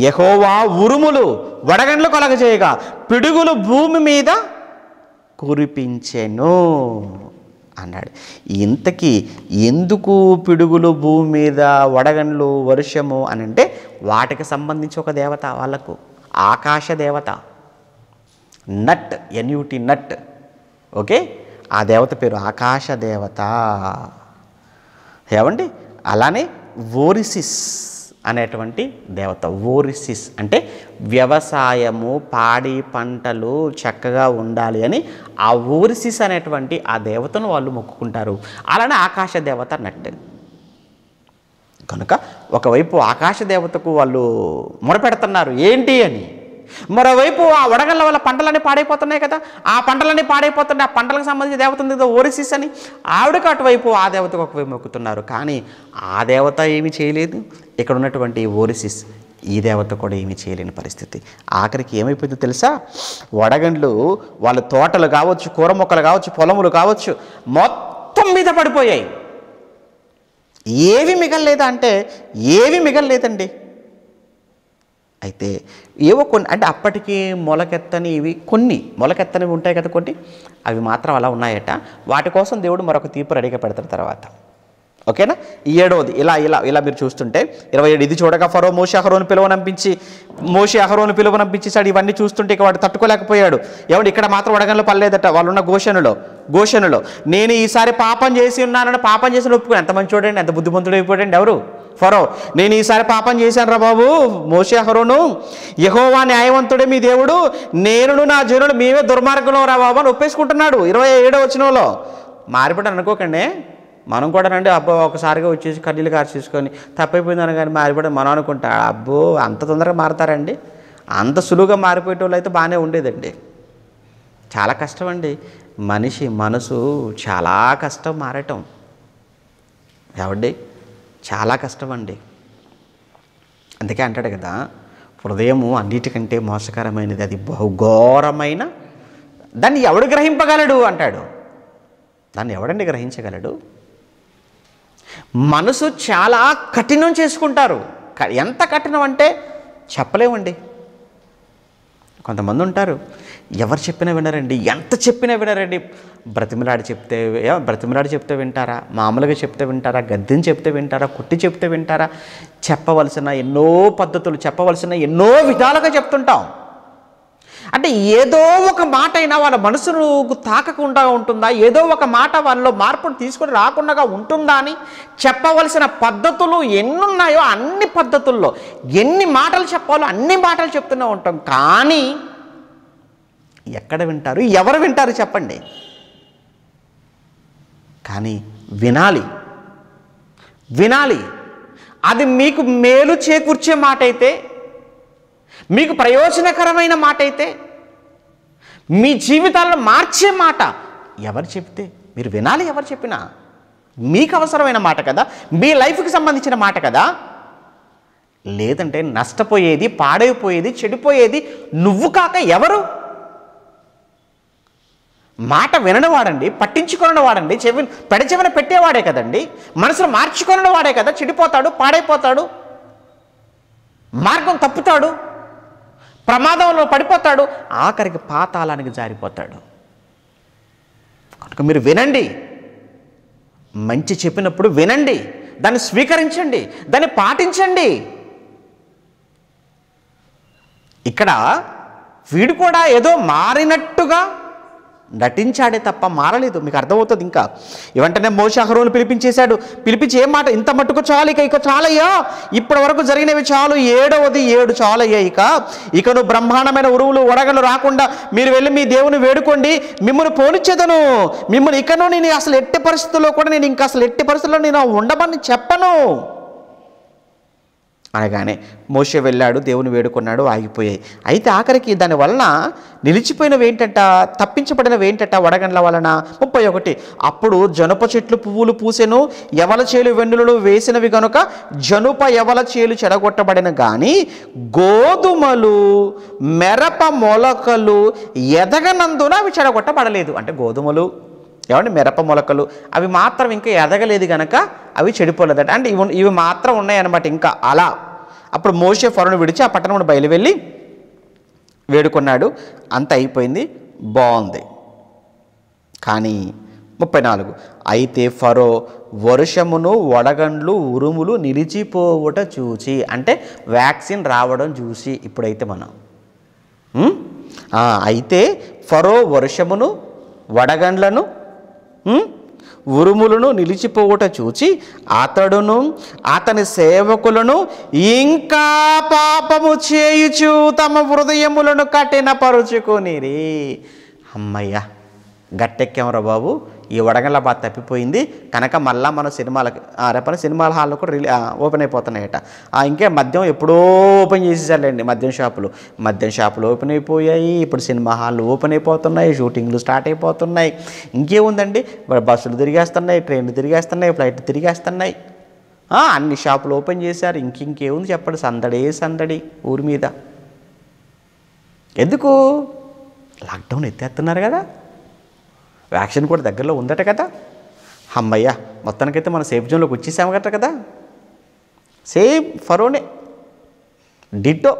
యెహోవా ఉరుములు వడగండ్లు కలగజేయగా పిడుగులు భూమి మీద కురిపించెను అన్నాడు. ఇంతకీ ఎందుకు పిడుగులు భూమి మీద, వడగండ్లు, వర్షము అని అంటే వాటికి సంబంధించి ఒక దేవత, వాళ్ళకు ఆకాశ దేవత, నట్, NUT నట్. ఓకే, ఆ దేవత పేరు ఆకాశ దేవత. ఏమండి? అలానే ఓరిసిస్ అనేటువంటి దేవత. ఓరిసిస్ అంటే వ్యవసాయము, పాడి పంటలు చక్కగా ఉండాలి అని ఆ ఓరిసిస్ అనేటువంటి ఆ దేవతను వాళ్ళు మొక్కుకుంటారు. అలానే ఆకాశ దేవత నట్. కనుక ఒకవైపు ఆకాశ దేవతకు వాళ్ళు మొరపెడుతున్నారు ఏంటి అని, మరోవైపు ఆ వడగళ్ళ వల్ల పంటలన్నీ పాడైపోతున్నాయి కదా, ఆ పంటలన్నీ పాడైపోతుంటే ఆ పంటలకు సంబంధించి దేవత ఉంది కదా ఓరిసిస్ అని, ఆవిడకు అటువైపు ఆ దేవతకు ఒకవైపు మొక్కుతున్నారు. కానీ ఆ దేవత ఏమీ చేయలేదు, ఇక్కడ ఉన్నటువంటి ఓరిసిస్ ఈ దేవత కూడా ఏమీ చేయలేని పరిస్థితి. ఆఖరికి ఏమైపోయిందో తెలుసా? వడగండ్లు వాళ్ళ తోటలు కావచ్చు, కూర మొక్కలు కావచ్చు, పొలములు కావచ్చు, మొత్తం మీద పడిపోయాయి. ఏవి మిగలలేదా అంటే ఏవి మిగలలేదండి. అయితే ఏవో కొన్ని అంటే అప్పటికి మొలకెత్తనివి ఉంటాయి కదా కొన్ని, అవి మాత్రం అలా ఉన్నాయట. వాటి కోసం దేవుడు మరొక తీర్పు రెడీగా పెడతారు తర్వాత. ఓకేనా? ఈ 7వది ఇలా ఇలా ఇలా మీరు చూస్తుంటే 27 ఇది చూడగా ఫరో మోషే అహరోను పిలువనంపించేశాడు. ఇవన్నీ చూస్తుంటే ఇక వాడు తట్టుకోలేకపోయాడు. ఎవడు ఇక్కడ మాత్రం వడగండ్లు పడలేదట, వాళ్ళున్న గోషెనులో నేను ఈసారి పాపం చేసి ఉన్నానని పాపం చేసి ఒప్పుకుని ఎంత మంచి చూడండి, ఎంత బుద్ధిమంతుడు అయిపోయాడండి ఎవరు? ఫరో. నేను ఈసారి పాపం చేశాను రా బాబు, మోషే అహరోను, యెహోవా న్యాయవంతుడే మీ దేవుడు, నేను నా జనులు మేమే దుర్మార్గంలో రా బాబు అని ఒప్పేసుకుంటున్నాడు. 27వ వచనంలో. మారిపోయాడు అనుకోకండి, మనం కూడా రండి అబ్బో ఒకసారిగా వచ్చేసి కన్నీళ్ళు కార్చేసుకొని తప్పైపోయిందని కానీ మారిపోవడం మనం అనుకుంటా. అబ్బో అంత తొందరగా మారతారండి? అంత సులువుగా మారిపోయేటోళ్ళు అయితే బాగానే ఉండేదండి. చాలా కష్టం అండి, మనిషి మనసు చాలా కష్టం మారటం. ఏమండి? చాలా కష్టం అండి. అందుకే అంటాడు కదా, హృదయము అన్నిటికంటే మోసకరమైనది, అది బహుఘోరమైన, దాన్ని ఎవడు గ్రహింపగలడు అంటాడు. దాన్ని ఎవడండి గ్రహించగలడు? మనసు చాలా కఠినం చేసుకుంటారు. ఎంత కఠినం అంటే చెప్పలేమండి. కొంతమంది ఉంటారు, ఎవరు చెప్పినా వినరండి, ఎంత చెప్పినా వినరండి. బ్రతిమలాడి చెప్తే వింటారా? మామూలుగా చెప్తే వింటారా? గద్దిని చెప్తే వింటారా? కుట్టి చెప్తే వింటారా? చెప్పవలసిన ఎన్నో పద్ధతులు, చెప్పవలసిన ఎన్నో విధాలుగా చెప్తుంటాం. అంటే ఏదో ఒక మాట అయినా వాళ్ళ మనసును తాకకుండా ఉంటుందా, ఏదో ఒక మాట వాళ్ళలో మార్పును తీసుకొని రాకుండా ఉంటుందా అని చెప్పవలసిన పద్ధతులు ఎన్నున్నాయో అన్ని పద్ధతుల్లో ఎన్ని మాటలు చెప్పాలో అన్ని మాటలు చెప్తూనే ఉంటాం. కానీ ఎక్కడ వింటారు? ఎవరు వింటారు చెప్పండి? కానీ వినాలి. అది మీకు మేలు చేకూర్చే మాట అయితే, మీకు ప్రయోజనకరమైన మాట అయితే, మీ జీవితాలను మార్చే మాట ఎవరు చెప్తే మీరు వినాలి. ఎవరు చెప్పినా మీకు అవసరమైన మాట కదా, మీ లైఫ్కి సంబంధించిన మాట కదా. లేదంటే నష్టపోయేది, పాడైపోయేది, చెడిపోయేది నువ్వు కాక ఎవరు? మాట వినని వాడండి, పట్టించుకొనని వాడండి, పెడచెవిన పెట్టేవాడే కదండి, మనసును మార్చుకొనని వాడే కదా చెడిపోతాడు, పాడైపోతాడు, మార్గం తప్పుతాడు, ప్రమాదంలో పడిపోతాడు, ఆఖరికి పాతాళానికి జారిపోతాడు. కనుక మీరు వినండి, మంచి చెప్పినప్పుడు వినండి, దాన్ని స్వీకరించండి, దాన్ని పాటించండి. ఇక్కడ వీడు కూడా ఏదో మారినట్టుగా నటించాడే తప్ప మారలేదు. మీకు అర్థమవుతుంది. ఇంకా వెంటనే మోషే అహరోను పిలిపించి ఏం మాట, ఇంత మట్టుకు చాలు, ఇక చాలయ్యా, ఇప్పటి వరకు జరిగినవి చాలు, 7 చాలయ్యా, ఇక నువ్వు బ్రహ్మాండమైన ఉరువులు వడగలు రాకుండా మీరు వెళ్ళి మీ దేవుని వేడుకోండి, మిమ్మల్ని పోనిచ్చేదను, మిమ్మల్ని ఇకను నేను అసలు ఎట్టి పరిస్థితుల్లో కూడా నేను ఇంకా అసలు ఎట్టి పరిస్థితుల్లో నేను ఉండమని చెప్పను అనగానే మోషే వెళ్ళాడు, దేవుని వేడుకున్నాడు, ఆగిపోయాయి. అయితే ఆఖరికి దానివలన నిలిచిపోయినవి ఏంటంట, తప్పించబడినవి ఏంటంట వడగండ్ల వలన. 31 అప్పుడు జనుప చెట్లు పువ్వులు పూసెను, యవల చేలు వెన్నులు వేసినవి గనుక జనుప యవల చేలు చెడగొట్టబడిన గాని గోధుమలు మెరప మొలకలు ఎదగనందున అవి చెడగొట్టబడలేదు. అంటే గోధుమలు మెరప మొలకలు అవి మాత్రం ఇంకా ఎదగలేదు గనక అవి చెడిపోలేదట. అంటే ఇవి మాత్రం ఉన్నాయన్నమాట ఇంకా అలా. అప్పుడు మోషే ఫరోను విడిచి ఆ పట్టణం బయలు వెళ్ళి వేడుకున్నాడు. అంత అయిపోయింది, బాగుంది. కానీ 34 అయితే ఫరో వర్షమును వడగండ్లు ఉరుములు నిలిచిపోవుట చూసి, అంటే వ్యాక్సిన్ రావడం చూసి, ఇప్పుడైతే మనం అయితే ఫరో వర్షమును వడగండ్లను ఉరుములను నిలిచిపోవుట చూచి అతడును అతని సేవకులను ఇంకా పాపము చేయుచు తమ హృదయములను కఠినపరుచుకొనిరి. అమ్మయ్య, గట్టెక్కామరా బాబు, ఈ వడగండ్ల బాధ తప్పిపోయింది కనుక మళ్ళీ మన రేపటి సినిమాల హాల్లో కూడా ఓపెన్ అయిపోతున్నాయట. ఇంకే మద్యం ఎప్పుడో ఓపెన్ చేసేసారులేండి, మద్యం షాపులు ఓపెన్ అయిపోయాయి, ఇప్పుడు సినిమా హాళ్ళు ఓపెన్ అయిపోతున్నాయి, షూటింగ్లు స్టార్ట్ అయిపోతున్నాయి. ఇంకేముందండి, బస్సులు తిరిగేస్తున్నాయి, ట్రైన్లు తిరిగేస్తున్నాయి, ఫ్లైట్లు తిరిగేస్తున్నాయి, అన్ని షాపులు ఓపెన్ చేశారు. ఇంకేముంది చెప్పండి, సందడి ఊరి మీద. ఎందుకు? లాక్డౌన్ ఎత్తేస్తున్నారు కదా, వ్యాక్సిన్ కూడా దగ్గరలో ఉందట కదా. అమ్మయ్య, మొత్తానికైతే మనం సేఫ్ జోన్లోకి వచ్చేసాము కదా. సేమ్ ఫరోనే, డిట్టో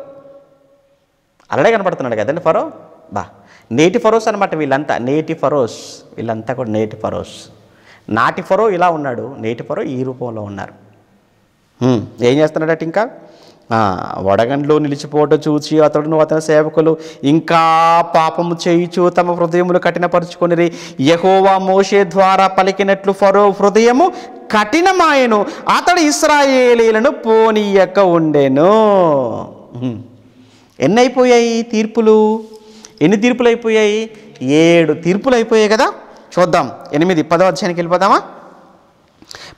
అలాగే కనపడుతున్నాడు కదండి ఫరో. నేటి ఫరోస్ అనమాట వీళ్ళంతా, వీళ్ళంతా కూడా నేటి ఫరోస్. నాటి ఫరో ఇలా ఉన్నాడు, నేటి ఫరో ఈ రూపంలో ఉన్నారు. ఏం చేస్తున్నాడట? ఇంకా వడగండ్లో నిలిచిపోవటం చూచి అతడును అతని సేవకులు ఇంకా పాపము చేయుచు తమ హృదయములు కఠినపరుచుకొనిరి. యెహోవా మోషే ద్వారా పలికినట్లు ఫరో హృదయము కఠినమాయెను, అతడు ఇశ్రాయేలీయులను పోనీయక ఉండెను. ఎన్ని అయిపోయాయి తీర్పులు? ఎన్ని తీర్పులు అయిపోయాయి? 7 తీర్పులు అయిపోయాయి కదా. చూద్దాం 8, 10వ అధ్యాయానికి వెళ్ళిపోదామా?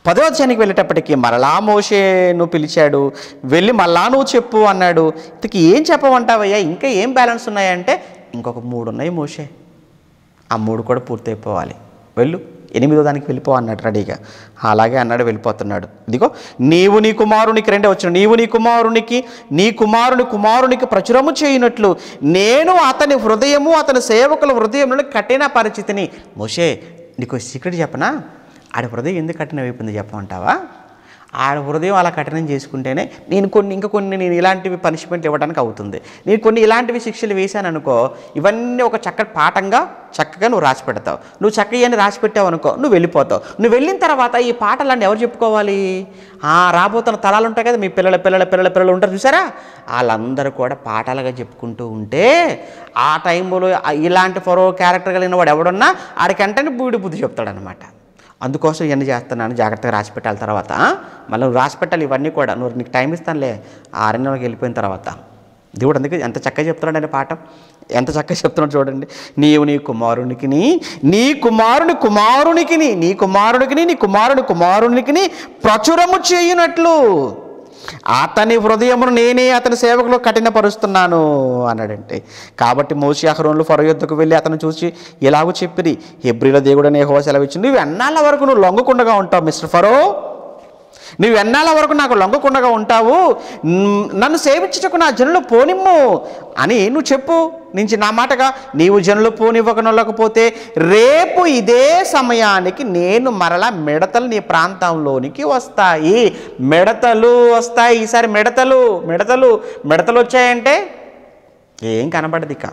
10వ అధ్యాయానికి వెళ్ళేటప్పటికి మరలా మోషేను పిలిచాడు, వెళ్ళి మళ్ళా నువ్వు చెప్పు అన్నాడు. ఇంతకీ ఏం చెప్పమంటావయ్యా? ఇంకా ఏం బ్యాలెన్స్ ఉన్నాయంటే ఇంకొక 3 ఉన్నాయి మోషే, ఆ 3 కూడా పూర్తి అయిపోవాలి, వెళ్ళు 8వ దానికి వెళ్ళిపో అన్నాడు రెడీగా. అలాగే అన్నాడు, వెళ్ళిపోతున్నాడు. ఇదిగో నీవు నీ కుమారునికి, 2వ వచనం, నీవు నీ కుమారుని కుమారునికి ప్రచురము చేయనట్లు నేను అతని హృదయము అతని సేవకుల హృదయములను కఠిన పరిస్థితిని. మోషే నీకు సీక్రెట్ చెప్పనా? ఆడ హృదయం ఎందుకు కఠినం అయిపోయింది చెప్పమంటావా? ఆడ హృదయం అలా కఠినం చేసుకుంటేనే నేను కొన్ని ఇలాంటివి పనిష్మెంట్ ఇవ్వడానికి అవుతుంది. నేను కొన్ని ఇలాంటివి శిక్షలు వేశాను అనుకో, ఇవన్నీ ఒక చక్కటి పాఠంగా చక్కగా నువ్వు రాసి పెడతావు. నువ్వు చక్కగా అని రాసి పెట్టావు అనుకో, నువ్వు వెళ్ళిపోతావు. నువ్వు వెళ్ళిన తర్వాత ఈ పాటలన్నీ ఎవరు చెప్పుకోవాలి? రాబోతున్న తరాలు ఉంటాయి కదా, మీ పిల్లలు ఉంటారు చూసారా, వాళ్ళందరూ కూడా పాఠాలుగా చెప్పుకుంటూ ఉంటే ఆ టైంలో ఇలాంటి ఫరో క్యారెక్టర్ కలిగిన వాడు ఎవడున్నా ఆడికంటే బూడి బుద్ధి చెప్తాడనమాట. అందుకోసం ఇవన్నీ చేస్తున్నాను, జాగ్రత్తగా రాసి పెట్టాలి. తర్వాత మళ్ళీ నువ్వు రాసి పెట్టాలి ఇవన్నీ కూడా. నువ్వు నీకు టైం ఇస్తానులే 6 నెలలకు వెళ్ళిపోయిన తర్వాత. దేవుడు అందుకే ఎంత చక్కగా చెప్తున్నాడు అనే పాఠం, ఎంత చక్కగా చెప్తున్నాడు చూడండి. నీవు నీ కుమారునికి ప్రచురము చేయునట్లు అతని హృదయమును నేనే అతని సేవకులు కఠినపరుస్తున్నాను అన్నాడంటే. కాబట్టి మోషే అహరోనులు ఫరో యొద్దకు వెళ్ళి అతను చూసి ఇలాగూ చెప్పిరి, హెబ్రీల దేవుడనే యెహోవా సెలవిచ్చింది, నువ్వు ఎన్నాళ్ళ వరకు నువ్వు లొంగకుండగా ఉంటావు మిస్టర్ ఫరో? నువ్వు ఎన్నాళ్ళ వరకు నాకు లొంగకుండగా ఉంటావు? నన్ను సేవించుటకు నా జనులు పోనిమ్ము అని నువ్వు చెప్పు. నుంచి నా మాటగా నీవు జనులు పోనివ్వకపోతే రేపు ఇదే సమయానికి నేను మరలా మిడతలు నీ ప్రాంతంలోనికి వస్తాయి. మిడతలు వస్తాయి. ఈసారి మిడతలు వచ్చాయంటే ఏం కనబడదు ఇక.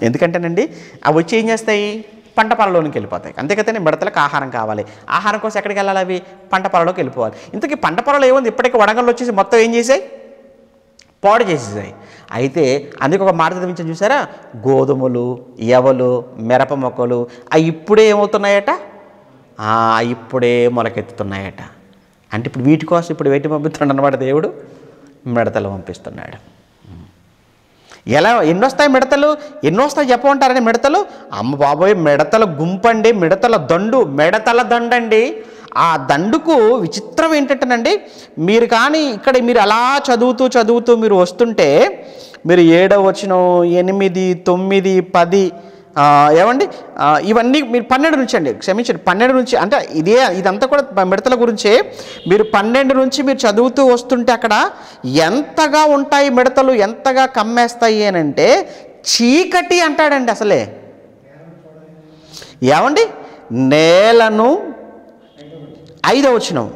ఎందుకంటేనండి అవి వచ్చి ఏం చేస్తాయి? పంట పొలంలోనికి వెళ్ళిపోతాయి. అంతేకాదని మిడతలకు ఆహారం కావాలి. ఆహారం కోసం ఎక్కడికి వెళ్ళాలి? అవి పంట పొలంలోకి వెళ్ళిపోవాలి. ఇంతకీ పంట పొలంలో ఏముంది? ఇప్పటికీ వడగళ్ళు వచ్చేసి మొత్తం ఏం చేసాయి? పాడు చేసేసాయి. అయితే అందుకే ఒక మాట చదివించాను చూసారా, గోధుమలు, ఎవలు, మిరప మొక్కలు అవి ఇప్పుడే ఏమవుతున్నాయట? ఇప్పుడే మొలకెత్తుతున్నాయట. అంటే ఇప్పుడు వీటి కోసం ఇప్పుడు వేటి పంపిస్తున్నాడు అన్నమాట దేవుడు? మిడతలు పంపిస్తున్నాడు. ఎన్నొస్తాయి మిడతలు? ఎన్నొస్తాయి చెప్పమంటారని మిడతలు? అమ్మ బాబోయ్, మిడతల గుంపండి, మిడతల దండండి. ఆ దండుకు విచిత్రం ఏంటంటేనండి, మీరు కానీ ఇక్కడ మీరు అలా చదువుతూ మీరు వస్తుంటే మీరు 7వ వచనం, 8, 9, 10 ఏమండి ఇవన్నీ మీరు 12 నుంచి అండి, క్షమించండి 12 నుంచి, అంటే ఇదంతా కూడా మిడతల గురించే. మీరు 12 నుంచి మీరు చదువుతూ వస్తుంటే అక్కడ ఎంతగా ఉంటాయి మిడతలు, ఎంతగా కమ్మేస్తాయి అని అంటే చీకటి అంటాడండి. అసలే ఏమండి నేలను, 5వ వచనం,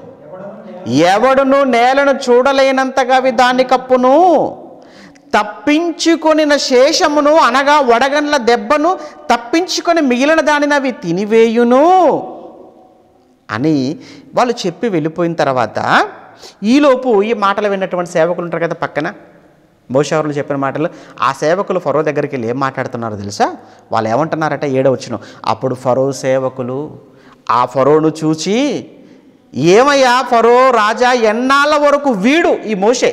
ఎవడును నేలను చూడలేనంతగా దాన్ని కప్పును, తప్పించుకొనిన శేషమును అనగా వడగండ్ల దెబ్బను తప్పించుకొని మిగిలిన దానిని అవి తినివేయును అని వాళ్ళు చెప్పి వెళ్ళిపోయిన తర్వాత ఈలోపు ఈ మాటలు విన్నటువంటి సేవకులు ఉంటారు కదా పక్కన, మోషేవారు చెప్పిన మాటలు, ఆ సేవకులు ఫరో దగ్గరికి వెళ్ళి ఏం మాట్లాడుతున్నారో తెలుసా? వాళ్ళు ఏమంటున్నారట? 7వ వచనం, అప్పుడు ఫరో సేవకులు ఆ ఫరోను చూచి, ఏమయ్యా ఫరో రాజా, ఎన్నాళ్ళ వరకు వీడు ఈ మోషే,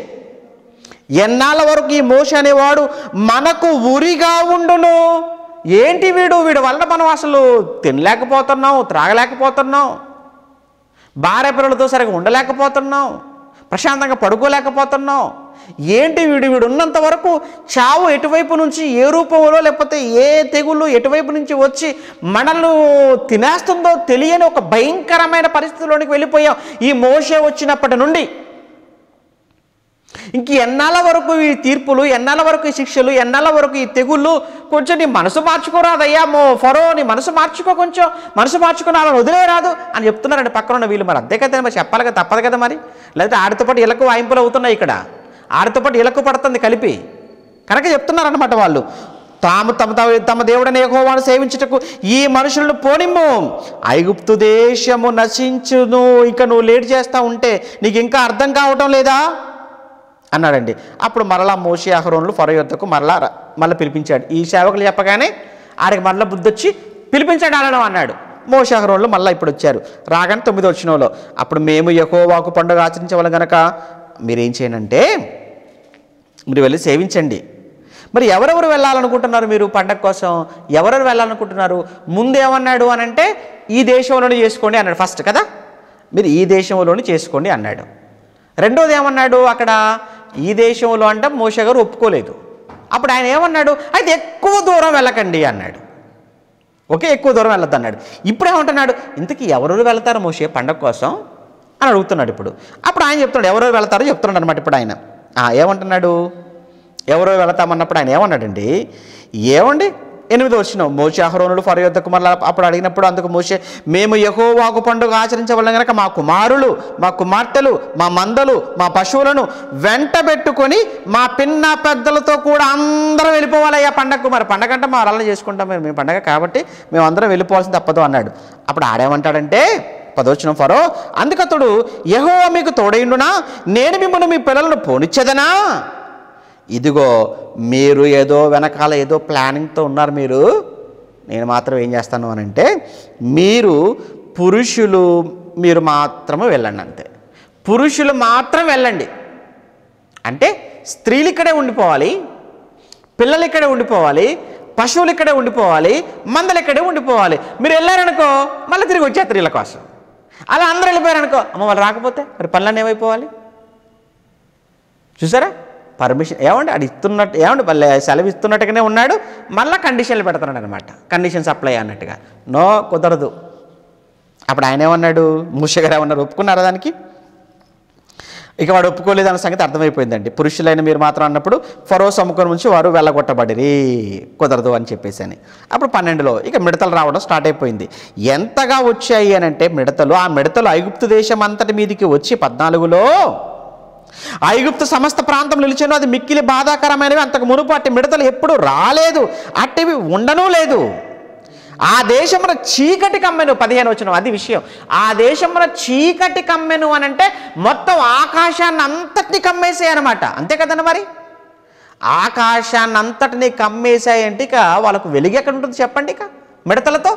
ఎన్నాళ్ళ వరకు ఈ మోషే అనేవాడు మనకు ఉరిగా ఉండును? ఏంటి వీడి వల్ల మనం అసలు తినలేకపోతున్నాం, త్రాగలేకపోతున్నాం, భార్య పిల్లలతో సరిగా ఉండలేకపోతున్నాం, ప్రశాంతంగా పడుకోలేకపోతున్నాం. ఏంటి వీడు ఉన్నంత వరకు చావు ఎటువైపు నుంచి ఏ రూపంలో లేకపోతే ఏ తెగుళ్ళు ఎటువైపు నుంచి వచ్చి మనల్ని తినేస్తుందో తెలియని ఒక భయంకరమైన పరిస్థితిలోనికి వెళ్ళిపోయాం ఈ మోషే వచ్చినప్పటి నుండి. ఇంక ఎన్నాళ్ళ వరకు ఈ తీర్పులు, ఎన్నాళ్ళ వరకు ఈ శిక్షలు, ఎన్నాళ్ళ వరకు ఈ తెగుళ్ళు? కొంచెం నీ మనసు మార్చుకోరాదయ్యా ఫరో, నీ మనసు మార్చుకో, కొంచెం మనసు మార్చుకుని అలా వదిలేరాదు అని చెప్తున్నారండి పక్కన ఉన్న వీళ్ళు. మరి అంతే కదా, మరి చెప్పాలి కదా, తప్పదు కదా మరి. లేకపోతే ఆడితో పాటు ఇళ్ళకు వాయింపులు అవుతున్నాయి, ఇక్కడ ఆడితో పాటు ఇళ్ళకు పడుతుంది కలిపి కనుక చెప్తున్నారనమాట వాళ్ళు. తమ దేవుడైన యెహోవాను సేవించుటకు ఈ మనుషులను పోనిమ్ము, ఐగుప్తు దేశము నశించును. ఇక నువ్వు లేట్ చేస్తూ ఉంటే నీకు ఇంకా అర్థం కావటం లేదా అన్నాడండి. అప్పుడు మరలా మోషే అహరోనులు ఫరో యొద్దకు మరలా పిలిపించాడు. ఈ సేవకులు చెప్పగానే ఆడికి మరలా బుద్ధి వచ్చి పిలిపించాడు అనడం అన్నాడు. మోషే అహరోనులు మళ్ళీ ఇప్పుడు వచ్చారు. రాగానే 9వ వచనంలో, అప్పుడు మేము యెహోవాకు పండుగ ఆచరించవలెను గనక మీరేం చేయనంటే మీరు వెళ్ళి సేవించండి. మరి ఎవరెవరు వెళ్ళాలనుకుంటున్నారు? మీరు పండగ కోసం ఎవరెవరు వెళ్ళాలనుకుంటున్నారు? ముందేమన్నాడు అని అంటే ఈ దేశంలోనే చేసుకోండి అన్నాడు ఫస్ట్ కదా. మీరు ఈ దేశంలోనే చేసుకోండి అన్నాడు. రెండోది ఏమన్నాడు? అక్కడ ఈ దేశంలో అంటే మోషే గారు ఒప్పుకోలేదు. అప్పుడు ఆయన ఏమన్నాడు? అయితే ఎక్కువ దూరం వెళ్ళకండి అన్నాడు. ఓకే, ఎక్కువ దూరం వెళ్ళొద్దు అన్నాడు. ఇప్పుడు ఏమంటున్నాడు? ఇంతకీ ఎవరెవరు వెళ్తారు మోషే పండగ కోసం అని అడుగుతున్నాడు. అప్పుడు ఆయన చెప్తున్నాడు ఎవరెవరు వెళ్తారో చెప్తున్నాడు అనమాట. ఇప్పుడు ఆయన ఏమంటున్నాడు? ఎవరో వెళతామన్నప్పుడు ఆయన ఏమన్నాడండి? ఏమండి 8వ వచనం, మోషే అహరోనులు ఫరో యొద్దకు మరలా అప్పుడు అడిగినప్పుడు అందుకు మోషే, మేము యెహోవాకు పండుగ ఆచరించవలెను గనక మా కుమారులు, మా కుమార్తెలు, మా మందలు, మా పశువులను వెంట పెట్టుకొని మా పిన్న పెద్దలతో కూడా అందరం వెళ్ళిపోవాలయ్యా పండగకు. మరి పండగ అంటే మా అలా చేసుకుంటాం మేము పండగ కాబట్టి మేము అందరం వెళ్ళిపోవాల్సింది తప్పదు అన్నాడు. అప్పుడు ఆడేమంటాడంటే 10వ వచనం, ఫరో అందుకతడు, యెహోవా మీకు తోడైండునా? నేను మిమ్మల్ని మీ పిల్లలను పోనిచ్చేదనా? ఇదిగో మీరు ఏదో వెనకాల ఏదో ప్లానింగ్తో ఉన్నారు నేను మాత్రం ఏం చేస్తాను అని అంటే మీరు మాత్రమే వెళ్ళండి, అంతే. పురుషులు మాత్రం వెళ్ళండి అంటే స్త్రీలు ఇక్కడే ఉండిపోవాలి, పిల్లలు ఇక్కడే ఉండిపోవాలి, పశువులు ఇక్కడే ఉండిపోవాలి, మందలు ఇక్కడే ఉండిపోవాలి. మీరు వెళ్ళారనుకో మళ్ళీ తిరిగి వచ్చే స్త్రీల కోసం. అలా అందరూ వెళ్ళిపోయారనుకో అమ్మ వాళ్ళు రాకపోతే మరి పనులన్నీ ఏమైపోవాలి? చూసారా పర్మిషన్ ఏమండి అది ఇస్తున్నట్టు, ఏమండి మళ్ళీ సెలవు ఇస్తున్నట్టుగానే ఉన్నాడు, మళ్ళీ కండిషన్లు పెడుతున్నాడు అనమాట. కండిషన్స్ అప్లై అన్నట్టుగా. నో కుదరదు. అప్పుడు ఆయన ఏమన్నాడు? మోషే గారు ఏమన్నారు? ఒప్పుకున్నారా దానికి? ఇక వాడు ఒప్పుకోలేదు అన్న సంగతి అర్థమైపోయిందండి. పురుషులైన మీరు మాత్రం అన్నప్పుడు ఫరో సముఖం నుంచి వారు వెళ్ళగొట్టబడిరి, కుదరదు అని చెప్పేసి అని. అప్పుడు 12లో ఇక మిడతలు రావడం స్టార్ట్ అయిపోయింది. ఎంతగా వచ్చాయి అని అంటే ఆ మిడతలు ఐగుప్తు దేశం అంతటి మీదికి వచ్చి 14లో ఐగుప్తు సమస్త ప్రాంతం నిలిచాను. అది మిక్కిలి బాధాకరమైనవి. అంతకు మునుపు అట్టి మిడతలు ఎప్పుడు రాలేదు, అట్టివి ఉండనూ లేదు. ఆ దేశమున చీకటి కమ్మెను. 15వ వచనం అది విషయం. ఆ దేశమున చీకటి కమ్మెను అని అంటే మొత్తం ఆకాశాన్ని అంతటిని కమ్మేసాయి అనమాట. అంతే కదండి. మరి ఆకాశాన్ని అంతటిని కమ్మేసాయి అంటే ఇక వాళ్ళకు వెలుగు ఎక్కడ ఉంటుంది చెప్పండి? ఇక మిడతలతో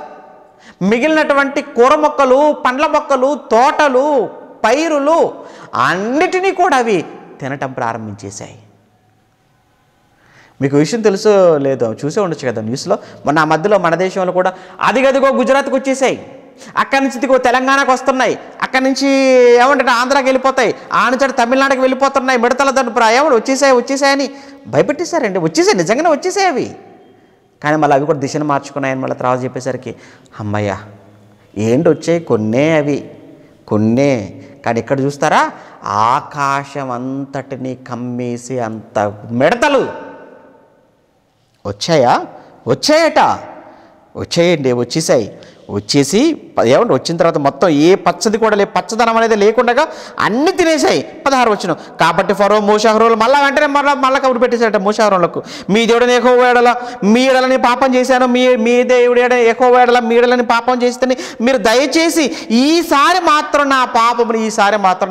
మిగిలినటువంటి కూర మొక్కలు, పండ్ల మొక్కలు, తోటలు, పైరులు అన్నిటినీ కూడా అవి తినటం ప్రారంభించేశాయి. మీకు విషయం తెలుసో లేదో చూసే ఉండొచ్చు కదా న్యూస్లో. మొన్న ఆ మధ్యలో మన దేశంలో కూడా అదిగదిగో గుజరాత్కి వచ్చేసాయి, అక్కడి నుంచి ఇదిగో తెలంగాణకు వస్తున్నాయి, అక్కడి నుంచి ఏమంటే ఆంధ్రాకి వెళ్ళిపోతాయి, ఆ నుంచి తమిళనాడుకి వెళ్ళిపోతున్నాయి మిడతల ఏమన్నా వచ్చేసాయని భయపెట్టేశారండి. వచ్చేసాయి, నిజంగానే వచ్చేసాయి అవి. కానీ మళ్ళీ అవి కూడా దిశను మార్చుకున్నాయని మళ్ళీ తర్వాత చెప్పేసరికి అమ్మయ్య ఏంటి వచ్చాయి కొన్నే. కానీ ఇక్కడ చూస్తారా ఆకాశం అంతటిని కమ్మేసి అంత మిడతలు వచ్చేసాయి. వచ్చేసి ఏమంటే వచ్చిన తర్వాత మొత్తం ఏ పచ్చది కూడా పచ్చదనం అనేది లేకుండా అన్ని తినేసాయి. 16వ వచనం, కాబట్టి ఫరో మోషే అహరోనులు వెంటనే మళ్ళీ కబురు పెట్టేశారట మోషే అహరోనులకు, మీ దేవుడైన యెహోవా ఎడల మీ ఎడలని పాపం చేశాను, మీ దేవుడైన యెహోవా ఎడల మీ ఎడలని పాపం చేస్తే మీరు దయచేసి ఈసారి మాత్రం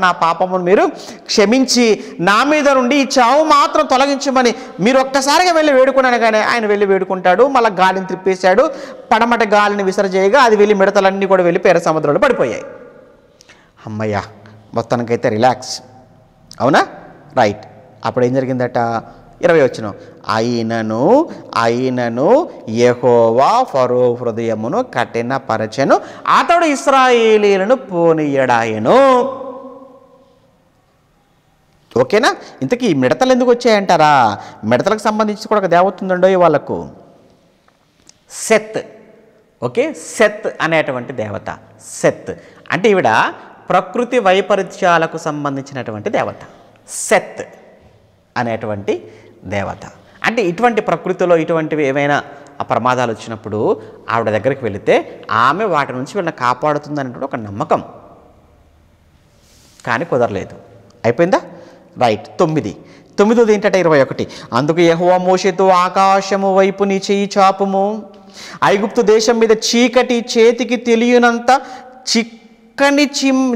నా పాపమును మీరు క్షమించి నా మీద నుండి ఈ చావు మాత్రం తొలగించమని మీరు ఒక్కసారిగా వెళ్ళి వేడుకున్నాను. కానీ ఆయన వెళ్ళి వేడుకుంటాడు, మళ్ళీ గాలిని త్రిప్పేశాడు, పడమట గాలిని విసర్జేయగా అది వెళ్ళి మిడతలన్నీ కూడా వెళ్ళి పేర సముద్రంలో పడిపోయాయి. అమ్మయ్య మొత్తానికైతే రిలాక్స్. అవునా? రైట్. అప్పుడు ఏం జరిగిందట? 20వ వచనం, అయినను యెహోవా ఫరో హృదయమును కఠినపరచెను, అతడు ఇశ్రాయేలీయులను పోనీయడాయెను. ఓకేనా? ఇంతకీ మిడతలు ఎందుకు వచ్చాయంటారా? మిడతలకు సంబంధించి కూడా ఒక దేవత ఉందండో వాళ్ళకు, సెత్. ఓకే, సెత్ అనేటువంటి దేవత. సెత్ అంటే ఈవిడ ప్రకృతి వైపరీత్యాలకు సంబంధించినటువంటి దేవత. సెత్ అనేటువంటి దేవత అంటే ఇటువంటి ప్రకృతిలో ఇటువంటివి ఏమైనా ప్రమాదాలు వచ్చినప్పుడు ఆవిడ దగ్గరికి వెళితే ఆమె వాటి నుంచి వీళ్ళని కాపాడుతుంది అనేటువంటి ఒక నమ్మకం. కానీ కుదరలేదు. అయిపోయిందా? రైట్. 9వ ఏంటంటే 21. అందుకు యెహోవా మోషేతో ఆకాశము వైపు నీ చెయ్యి చాపుము, ఐగుప్తు దేశం మీద చీకటి చేతికి తెలియనంత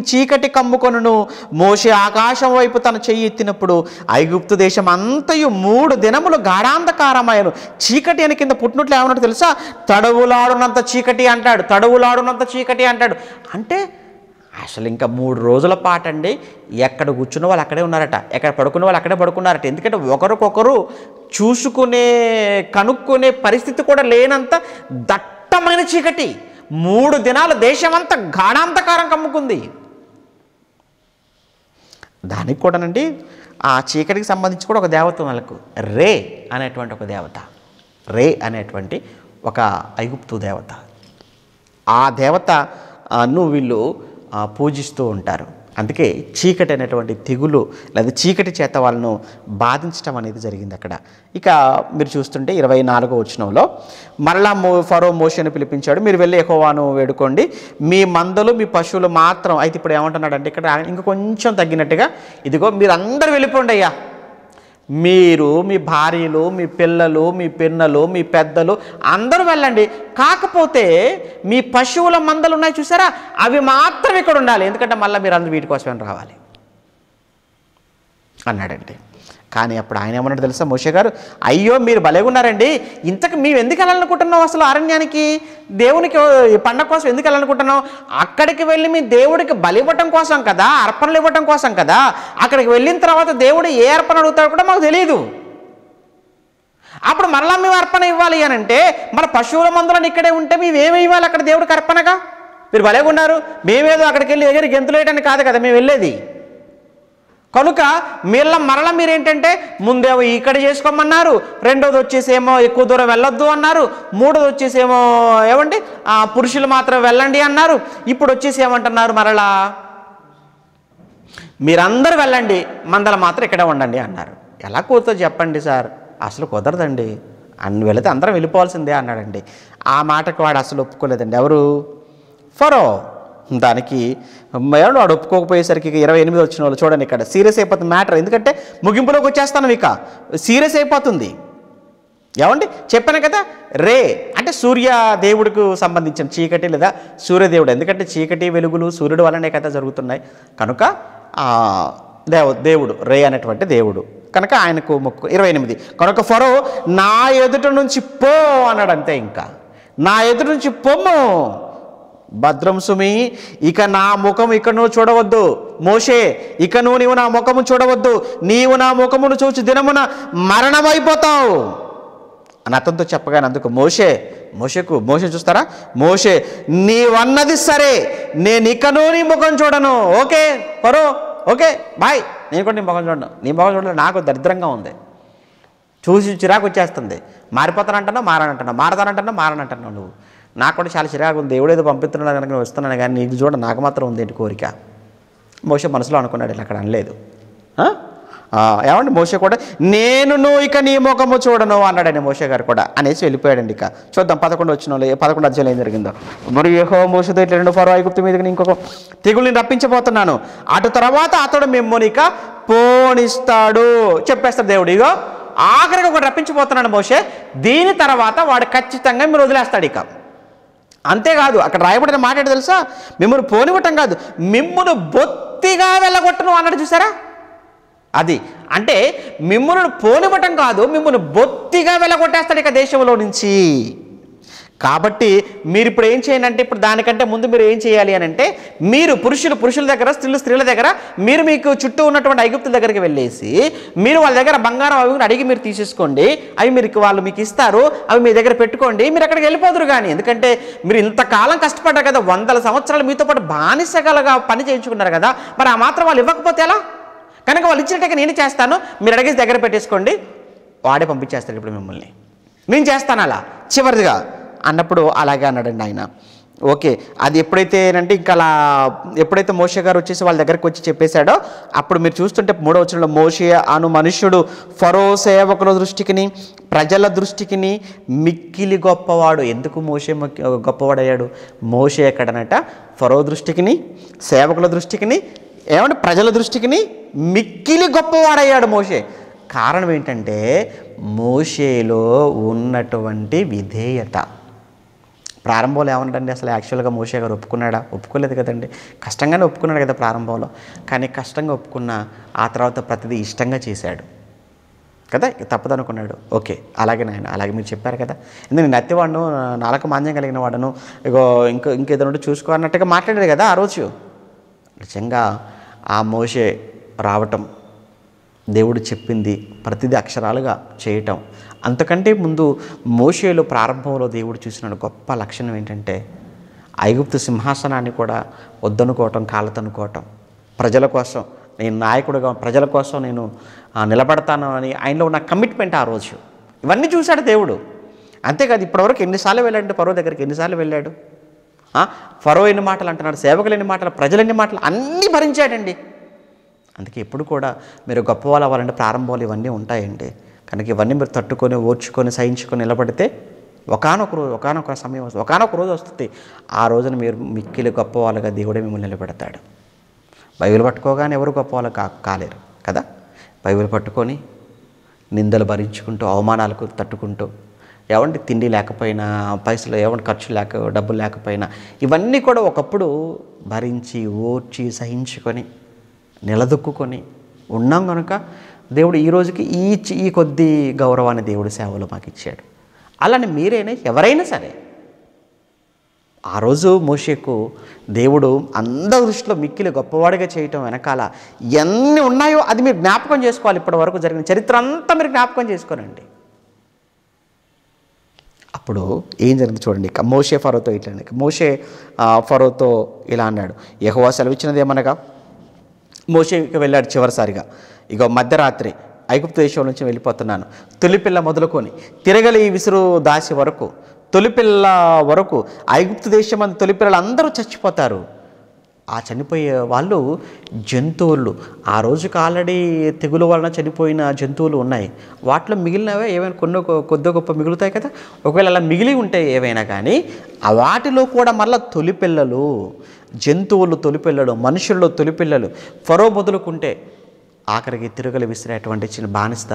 చీకటి కమ్ముకొనును. మోషే ఆకాశం వైపు తన చెయ్యి ఎత్తినప్పుడు ఐగుప్తు దేశం అంతయు 3 దినములు గాఢాంధకారమయ్యను. చీకటి అని కింద పుట్టినట్లు ఏమన్నట్టు తెలుసా? తడవులాడునంత చీకటి అంటాడు, తడవులాడునంత చీకటి అంటాడు. అంటే అసలు ఇంకా 3 రోజుల పాటండి ఎక్కడ కూర్చున్న వాళ్ళు అక్కడే ఉన్నారట, ఎక్కడ పడుకున్న వాళ్ళు అక్కడే పడుకున్నారట. ఎందుకంటే ఒకరికొకరు కనుక్కునే పరిస్థితి కూడా లేనంత దట్టమైన చీకటి. 3 దినాలు దేశమంతా గాఢాంధకారం కమ్ముకుంది. దానికి కూడానండి ఆ చీకటికి సంబంధించి కూడా ఒక దేవత వాళ్ళకు రే అనేటువంటి ఒక దేవత, రే అనేటువంటి ఒక ఐగుప్తు దేవత. ఆ దేవతను వీళ్ళు పూజిస్తూ ఉంటారు. అందుకే చీకటి అనేటువంటి తెగులు లేదా చీకటి చేత వాళ్ళను బాధించడం అనేది జరిగింది అక్కడ. ఇక మీరు చూస్తుంటే 24వ వచనంలో మరలా ఫరో మోషేను పిలిపించాడు, మీరు వెళ్ళి యెహోవాను వేడుకోండి, మీ మందలు మీ పశువులు మాత్రం. అయితే ఇప్పుడు ఏమంటున్నాడంటే ఇక్కడ ఇంకా కొంచెం తగ్గినట్టుగా, ఇదిగో మీరు అందరూ వెళ్ళిపోండి అయ్యా, మీరు మీ భార్యలు మీ పిల్లలు మీ పిన్నలు మీ పెద్దలు అందరూ వెళ్ళండి, కాకపోతే మీ పశువుల మందలు ఉన్నాయి చూసారా, అవి మాత్రం ఇక్కడ ఉండాలి, ఎందుకంటే మళ్ళీ మీరు అందరూ వీటి కోసమే రావాలి అన్నాడండి. కానీ అప్పుడు ఆయన ఏమన్నాడు తెలుసా మోషే గారు, అయ్యో మీరు భలేగున్నారండి, ఇంతకు మేము ఎందుకు వెళ్ళాలనుకుంటున్నాం అసలు అరణ్యానికి, దేవునికి పండగ కోసం ఎందుకు వెళ్ళాలనుకుంటున్నాం? అక్కడికి వెళ్ళి మీ దేవుడికి బలి ఇవ్వటం కోసం కదా, అర్పణలు ఇవ్వటం కోసం కదా. అక్కడికి వెళ్ళిన తర్వాత దేవుడు ఏ అర్పణ అడుగుతాడో కూడా మాకు తెలియదు. అప్పుడు మరలా మేము అర్పణ ఇవ్వాలి అని అంటే మన పశువుల మందులను ఇక్కడే ఉంటే మేమేమి ఇవ్వాలి అక్కడ దేవుడికి అర్పణగా? మీరు భలేగున్నారు, మేమేదో అక్కడికి వెళ్ళి ఎగిరి గెంతులు వేయడానికి కాదు కదా మేము వెళ్ళేది. కనుక మరలా మీరేంటంటే ముందేమో ఇక్కడ చేసుకోమన్నారు, రెండోది వచ్చేసేమో ఎక్కువ దూరం వెళ్ళొద్దు అన్నారు, మూడోది వచ్చేసేమో ఏమండి పురుషులు మాత్రం వెళ్ళండి అన్నారు, ఇప్పుడు వచ్చేసి ఏమంటున్నారు మరలా మీరందరూ వెళ్ళండి మందలు మాత్రం ఇక్కడే ఉండండి అన్నారు. ఎలా కుదురుతుందో చెప్పండి సార్, అసలు కుదరదండి, వెళితే అందరం వెళ్ళిపోవాల్సిందే అన్నాడండి. ఆ మాటకు వాడు అసలు ఒప్పుకోలేదండి. ఎవరు? ఫరో. దానికి వాడు ఒప్పుకోకపోయేసరికి 28 వచ్చిన వాళ్ళు చూడండి, ఇక్కడ సీరియస్ అయిపోతుంది మ్యాటర్. ఎందుకంటే ముగింపులోకి వచ్చేస్తాను, ఇక సీరియస్ అయిపోతుంది. ఏమండి చెప్పాను కదా, రే అంటే సూర్య దేవుడికి సంబంధించిన చీకటి లేదా సూర్యదేవుడు. ఎందుకంటే చీకటి వెలుగులు సూర్యుడు వల్లనే కదా జరుగుతున్నాయి. కనుక దేవుడు రే అనేటువంటి దేవుడు కనుక ఆయనకు మొక్కు. 28 కనుక ఫరో నా ఎదుట నుంచి పో అన్నాడు. అంతే, ఇంకా నా ఎదుట నుంచి పొమ్ము, భద్రం సుమి, ఇక నా ముఖం ఇక నువ్వు చూడవద్దు. మోషే ఇక నీవు నా ముఖము చూడవద్దు, నీవు నా ముఖమును చూచి దినమున మరణమైపోతావు అని అతనితో చెప్పగానే అందుకు మోషే చూస్తారా, మోషే నీవన్నది సరే, నేను ఇకను నీ ముఖం చూడను. ఓకే ఫరో, ఓకే బాయ్, నేను కూడా నీ ముఖం చూడను. నీ ముఖం చూడలేదు, నాకు దరిద్రంగా ఉంది, చూసి చిరాకు వచ్చేస్తుంది. మారిపోతానంటున్నావు, మారతానంటున్నావు నువ్వు. నాకు కూడా చాలా చిరాకు ఉంది, దేవుడేదో పంపిస్తున్నాడు కనుక నేను వస్తున్నాను, కానీ నీకు చూడ నాకు మాత్రం ఉంది ఏంటి కోరిక. మోషే మనసులో అనుకున్నాడు, ఇలా అక్కడ అనలేదు. ఏమండి మోషే కూడా నేను ఇక నీ ముఖము చూడను అన్నాడండి మోషే గారు కూడా అనేసి వెళ్ళిపోయాడండి. ఇక చూద్దాం 11 వచ్చిన 11 అధ్యాయంలో ఏం జరిగిందో. మరి యెహోవా మోషేతో ఇట్లా 2 ఫరో ఐగుప్తు మీదకి ఇంకొక తెగుల్ని రప్పించబోతున్నాను, అటు తర్వాత అతడు మిమ్మల్ని ఇక పోనిస్తాడు చెప్పేస్తాడు దేవుడు. ఇగో ఆఖరికి ఒకటి రప్పించబోతున్నాడు మోషే, దీని తర్వాత వాడు ఖచ్చితంగా మీరు వదిలేస్తాడు. ఇక అంతేకాదు అక్కడ రాయబడిన మాట ఏంటో తెలుసా, మిమ్మల్ని పోనివ్వటం కాదు, మిమ్మును బొత్తిగా వెళ్ళగొట్టను అన్నాడు. చూసారా, అది అంటే మిమ్మల్ని పోనివ్వటం కాదు, మిమ్మల్ని బొత్తిగా వెళ్ళగొట్టేస్తాడు ఇక దేశంలో నుంచి. కాబట్టి మీరు ఇప్పుడు ఏం చేయండి అంటే, ఇప్పుడు దానికంటే ముందు మీరు ఏం చేయాలి అని అంటే, మీరు పురుషుల దగ్గర స్త్రీల దగ్గర మీరు మీకు చుట్టూ ఉన్నటువంటి ఐగుప్తుల దగ్గరికి వెళ్ళేసి మీరు వాళ్ళ దగ్గర బంగారం అవి అడిగి మీరు తీసేసుకోండి, అవి వాళ్ళు మీకు ఇస్తారు, అవి మీ దగ్గర పెట్టుకోండి, మీరు అక్కడికి వెళ్ళిపోదురు. కానీ ఎందుకంటే మీరు ఇంతకాలం కష్టపడ్డారు కదా, 100 సంవత్సరాలు మీతో పాటు బానిసగలగా పని చేయించుకున్నారు కదా, మరి ఆ మాత్రం వాళ్ళు ఇవ్వకపోతే ఎలా? కనుక వాళ్ళు ఇచ్చినట్టుగా నేను చేస్తాను, మీరు అడిగేసి దగ్గర పెట్టేసుకోండి, వాడే పంపించేస్తాడు ఇప్పుడు మిమ్మల్ని, నేను చేస్తాను అలా చివరిగా అన్నప్పుడు. అలాగే అన్నాడండి ఆయన. ఓకే, అది ఎప్పుడైతే ఇంకా అలా ఎప్పుడైతే మోషే గారు వచ్చేసి వాళ్ళ దగ్గరికి వచ్చి చెప్పేశాడో అప్పుడు మీరు చూస్తుంటే 3వ వచనంలో మోషే అను మనుష్యుడు ఫరో సేవకుల దృష్టికిని ప్రజల దృష్టికిని మిక్కిలి గొప్పవాడు. ఎందుకు మోషే గొప్పవాడయ్యాడు? మోషే ఎక్కడనట ఫరో దృష్టికిని సేవకుల దృష్టికిని ఏమంటే ప్రజల దృష్టికిని మిక్కిలి గొప్పవాడయ్యాడు మోషే. కారణం ఏంటంటే మోషేలో ఉన్నటువంటి విధేయత. ప్రారంభంలో ఏమన్నాడండి అసలు యాక్చువల్గా మోషే గారు ఒప్పుకున్నాడా? ఒప్పుకోలేదు కదండి. కష్టంగానే ఒప్పుకున్నాడు కదా ప్రారంభంలో. కానీ కష్టంగా ఒప్పుకున్న ఆ తర్వాత ప్రతిదీ ఇష్టంగా చేశాడు కదా. తప్పదనుకున్నాడు. ఓకే అలాగే నాయన, అలాగే మీరు చెప్పారు కదా, ఎందుకు నేను అత్తివాడును, నాలుక మాంద్యం కలిగిన వాడను, ఇంకేదో చూసుకో అన్నట్టుగా మాట్లాడాడు కదా ఆ రోజు. నిజంగా ఆ మోషే రావటం, దేవుడు చెప్పింది ప్రతిదీ అక్షరాలుగా చేయటం, అంతకంటే ముందు మోషేలో ప్రారంభంలో దేవుడు చూసిన గొప్ప లక్షణం ఏంటంటే ఐగుప్తు సింహాసనాన్ని కూడా వద్దనుకోవటం, కాళ్ళతనుకోవటం. ప్రజల కోసం నేను నాయకుడిగా, ప్రజల కోసం నేను నిలబడతాను అని ఆయనలో ఉన్న కమిట్మెంట్ ఆ రోజు. ఇవన్నీ చూశాడు దేవుడు. అంతేకాదు ఇప్పటివరకు ఎన్నిసార్లు వెళ్ళాడు ఫరో దగ్గరికి? ఎన్నిసార్లు వెళ్ళాడు? ఫరో ఎన్ని మాటలు అంటున్నాడు, సేవకులు ఎన్ని మాటలు, ప్రజలు ఎన్ని మాటలు, అన్నీ భరించాడండి. అందుకే ఎప్పుడు కూడా మీరు గొప్పవాళ్ళు అవ్వాలంటే ప్రారంభాలు ఇవన్నీ ఉంటాయండి. కనుక ఇవన్నీ మీరు తట్టుకొని, ఓర్చుకొని, సహించుకొని నిలబడితే ఒకానొక సమయం వస్తుంది, ఒకానొక రోజు వస్తుంది. ఆ రోజున మీరు మిక్కిలి గొప్పవాళ్ళుగా దేవుడే మిమ్మల్ని నిలబెడతాడు. బైబిల్ పట్టుకోగానే ఎవరు గొప్పవాళ్ళు కాలేరు కదా. బైబిల్ పట్టుకొని నిందలు భరించుకుంటూ, అవమానాలకు తట్టుకుంటూ, ఏమంటే తిండి లేకపోయినా, పైసలు ఏమంటే ఖర్చు డబ్బులు లేకపోయినా, ఇవన్నీ కూడా ఒకప్పుడు భరించి, ఓర్చి, సహించుకొని, నిలదొక్కుని ఉన్నాం కనుక దేవుడు ఈ రోజుకి ఈ కొద్ది గౌరవాన్ని దేవుడు సేవలో మాకు ఇచ్చాడు. అలానే మీరైనా ఎవరైనా సరే ఆ రోజు మోషేకు దేవుడు అందరి దృష్టిలో మిక్కిలి గొప్పవాడిగా చేయటం వెనకాల ఎన్ని ఉన్నాయో అది మీరు జ్ఞాపకం చేసుకోవాలి. ఇప్పటి వరకు జరిగిన చరిత్ర అంతా మీరు జ్ఞాపకం చేసుకోనండి. అప్పుడు ఏం జరిగింది చూడండి. మోషే ఫరోతో ఇట్లా, మోషే ఫరోతో ఇలా అన్నాడు, యెహోవా సెలవిచ్చినది ఏమనగా, మోషేకి వెళ్ళాడు చివరిసారిగా, ఇగో మధ్యరాత్రి ఐగుప్తు దేశం నుంచి వెళ్ళిపోతున్నాను, తొలిపిల్ల మొదలుకొని తిరగలి విసురు దాసి వరకు, తొలిపిల్ల వరకు ఐగుప్తు దేశం అందు తొలిపిల్లలు అందరూ చచ్చిపోతారు. ఆ చనిపోయే వాళ్ళు జంతువులు, ఆ రోజుకి ఆల్రెడీ తెగులు వలన చనిపోయిన జంతువులు ఉన్నాయి. వాటిలో మిగిలినవే ఏమైనా కొద్ది గొప్ప మిగులుతాయి కదా. ఒకవేళ అలా మిగిలి ఉంటే ఏవైనా కానీ వాటిలో కూడా మళ్ళీ తొలిపిల్లలు, జంతువులు తొలిపిల్లలు, మనుషుల్లో తొలిపిల్లలు, ఫరో మొదలుకుంటే ఆఖరికి తిరగలి విసిరేటువంటి చిన్న బానిస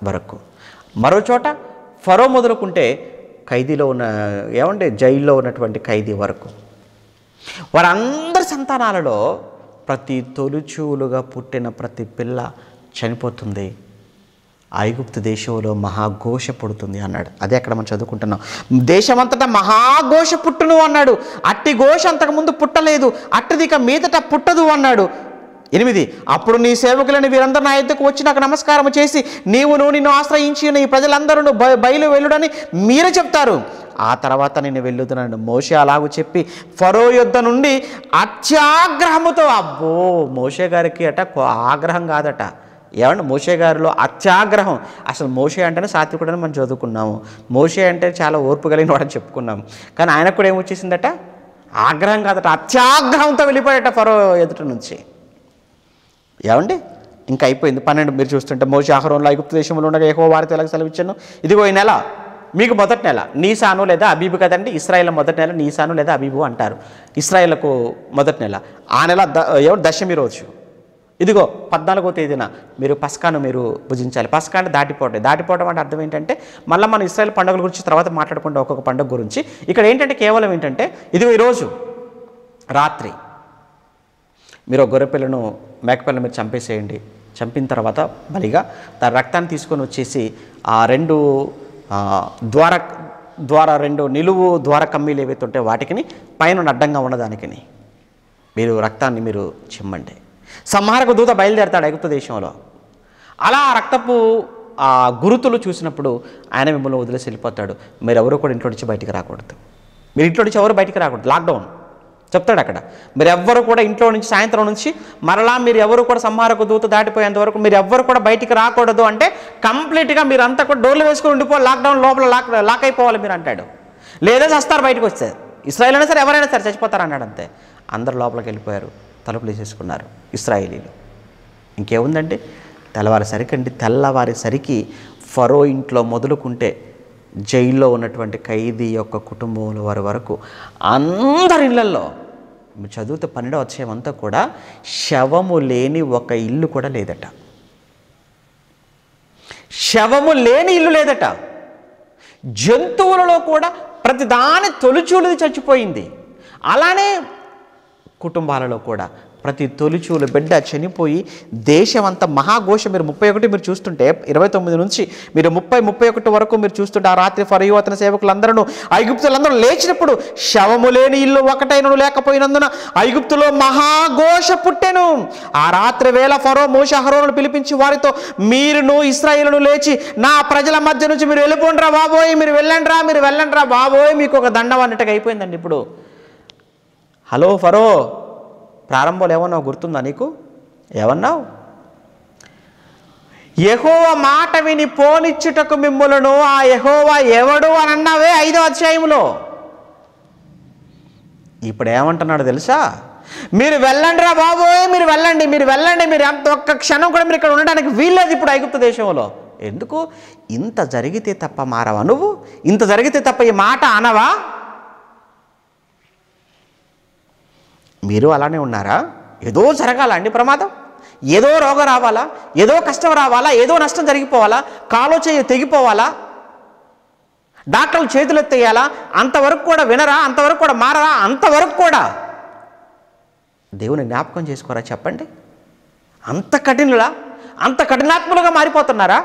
వరకు, మరో చోట ఫరో మొదలుకుంటే ఖైదీలో ఉన్న జైల్లో ఉన్నటువంటి ఖైదీ వరకు, వారందరి సంతానాలలో ప్రతి తొలిచూలుగా పుట్టిన ప్రతి పిల్ల చనిపోతుంది. ఐగుప్తు దేశంలో మహాఘోష పుడుతుంది అన్నాడు. అదే అక్కడ మనం చదువుకుంటున్నాం. దేశమంతటా మహాఘోష పుట్టును అన్నాడు. అట్టి ఘోష అంతకుముందు పుట్టలేదు, అట్టిది ఇక మీదట పుట్టదు అన్నాడు. 8, అప్పుడు నీ సేవకులని వీరందరూ నా యొద్దకు వచ్చి నాకు నమస్కారం చేసి నిన్ను ఆశ్రయించి ఈ ప్రజలందరూ బయలు వెళ్ళుడని మీరే చెప్తారు. ఆ తర్వాత నేను వెళ్ళుతున్నాను. మోషే అలాగూ చెప్పి ఫరో యొద్ద నుండి అత్యాగ్రహముతో, అబ్బో మోషే గారికి ఆగ్రహం కాదట, ఏమంటే మోషే గారిలో అత్యాగ్రహం. అసలు మోషే అంటేనే సాత్వికుడని మనం చదువుకున్నాము, మోషే అంటే చాలా ఓర్పు కలిగిన వాడని చెప్పుకున్నాము. కానీ ఆయనకు కూడా ఏమొచ్చేసిందట? ఆగ్రహం కాదట, అత్యాగ్రహంతో వెళ్ళిపోయాట ఫరో ఎదుట నుంచి. ఏమండి ఇంకా అయిపోయింది. 12 మీరు చూస్తుంటే, మోషే అహరోనులు ఐగుప్తు దేశంలో ఉండగా యెహోవా వారితో ఎలాగ సెలవిచ్చాను, ఇదిగో ఈ నెల మీకు మొదటి నెల నీసాను లేదా అబీబు కదండి. ఇశ్రాయేల్ మొదటి నెల నీసాను లేదా అబీబు అంటారు. ఇశ్రాయేల్కు మొదటి నెల, ఆ నెల దశమి రోజు. ఇదిగో 14వ తేదీన మీరు పస్కాను మీరు భుజించాలి. పస్కా అంటే దాటిపోవడం అంటే అర్థం ఏంటంటే, మళ్ళీ మనం ఇశ్రాయేల్ పండుగల గురించి తర్వాత మాట్లాడుకుంటే ఒక్కొక్క పండుగ గురించి. ఇక్కడ ఏంటంటే కేవలం ఏంటంటే, ఇదిగో ఈరోజు రాత్రి మీరు గొర్రెపిల్లను, మేకపిల్లను మీరు చంపేసేయండి. చంపిన తర్వాత బలిగా దాని రక్తాన్ని తీసుకొని వచ్చేసి ఆ 2 నిలువు ద్వార కమ్మీలు ఏవైతే ఉంటే వాటికి పైన అడ్డంగా ఉన్నదానికి మీరు రక్తాన్ని మీరు చిమ్మండి. సంహారక దూత బయలుదేరతాడు ఐగుప్తు దేశంలో. అలా రక్తపు గురుతులు చూసినప్పుడు ఆయన మిమ్మల్ని వదిలేసి వెళ్ళిపోతాడు. మీరెవరూ కూడా ఇంట్లో నుంచి బయటికి రాకూడదు. మీరు ఇంట్లో నుంచి ఎవరు బయటికి రాకూడదు. లాక్డౌన్ చెప్తాడు అక్కడ. మీరు ఎవ్వరు కూడా ఇంట్లో నుంచి సాయంత్రం నుంచి మరలా మీరు ఎవరు కూడా సంహారక దూత దాటిపోయేంత వరకు మీరు ఎవ్వరు కూడా బయటికి రాకూడదు. అంటే కంప్లీట్గా మీరు అంతా కూడా డోర్లు వేసుకొని ఉండిపోవాలి, లాక్డౌన్ లోపల లాక్ అయిపోవాలి మీరు అంటాడు. లేదా చస్తారు బయటకు వస్తే, ఇశ్రాయేల్ అయినా సరే ఎవరైనా సరే చచ్చిపోతారు అన్నాడు. అంతే, అందరు లోపలికి వెళ్ళిపోయారు, తలుపులు వేసేసుకున్నారు ఇశ్రాయేలీలు. ఇంకేముందండి, తెల్లవారేసరికి ఫరో ఇంట్లో మొదలుకుంటే జైల్లో ఉన్నటువంటి ఖైదీ యొక్క కుటుంబంలో వారి వరకు అందరి ఇళ్లలో మీరు చదివితే 12వ అధ్యాయం అంతా కూడా శవము లేని ఒక ఇల్లు కూడా లేదట. శవము లేని ఇల్లు లేదట. జంతువులలో కూడా ప్రతిదాని తొలిచూలుది చచ్చిపోయింది. అలానే కుటుంబాలలో కూడా ప్రతి తొలిచూలు బిడ్డ చనిపోయి దేశమంతా మహాఘోష. మీరు 31 మీరు చూస్తుంటే 29 నుంచి మీరు 30-31 వరకు మీరు చూస్తుంటే ఆ రాత్రి ఫరో అతని సేవకులందరూ ఐగుప్తులందరూ లేచినప్పుడు శవము లేని ఇల్లు ఒకటైనను లేకపోయినందున ఐగుప్తులో మహాఘోష పుట్టెను. ఆ రాత్రి వేళ ఫరో మోషే అహరోనును పిలిపించి వారితో, మీరును ఇశ్రాయేలును లేచి నా ప్రజల మధ్య నుంచి మీరు వెళ్ళిపోండిరా బాబోయ్, మీరు వెళ్ళండిరా బాబోయ్, మీకు ఒక దండం అన్నట్టుగా అయిపోయిందండి. ఇప్పుడు హలో ఫరో, ప్రారంభంలో ఏమన్నావు గుర్తుందా నీకు? ఏమన్నావు? యెహోవా మాట విని పోనిచ్చుటకు మిమ్ములను ఆ యెహోవా ఎవడు అని అన్నావే 5వ అధ్యాయంలో. ఇప్పుడు ఏమంటున్నాడు తెలుసా? మీరు వెళ్ళండిరా బాబోయ్, మీరు వెళ్ళండి, మీరు అంత ఒక్క క్షణం కూడా మీరు ఇక్కడ ఉండడానికి వీల్లేదు ఇప్పుడు ఐగుప్తు దేశంలో. ఎందుకు? ఇంత జరిగితే తప్ప మారవా నువ్వు? ఇంత జరిగితే తప్ప ఈ మాట అనవా? మీరు అలానే ఉన్నారా? ఏదో జరగాలా అండి ప్రమాదం? ఏదో రోగం రావాలా? ఏదో కష్టం రావాలా? ఏదో నష్టం జరిగిపోవాలా? కాలో చేయి తెగిపోవాలా? డాక్టర్లు చేతులు ఎత్తేయాలా? అంతవరకు కూడా వినరా? అంతవరకు కూడా మారరా? అంతవరకు కూడా దేవుని జ్ఞాపకం చేసుకోరా చెప్పండి? అంత కఠినాత్ములుగా మారిపోతున్నారా?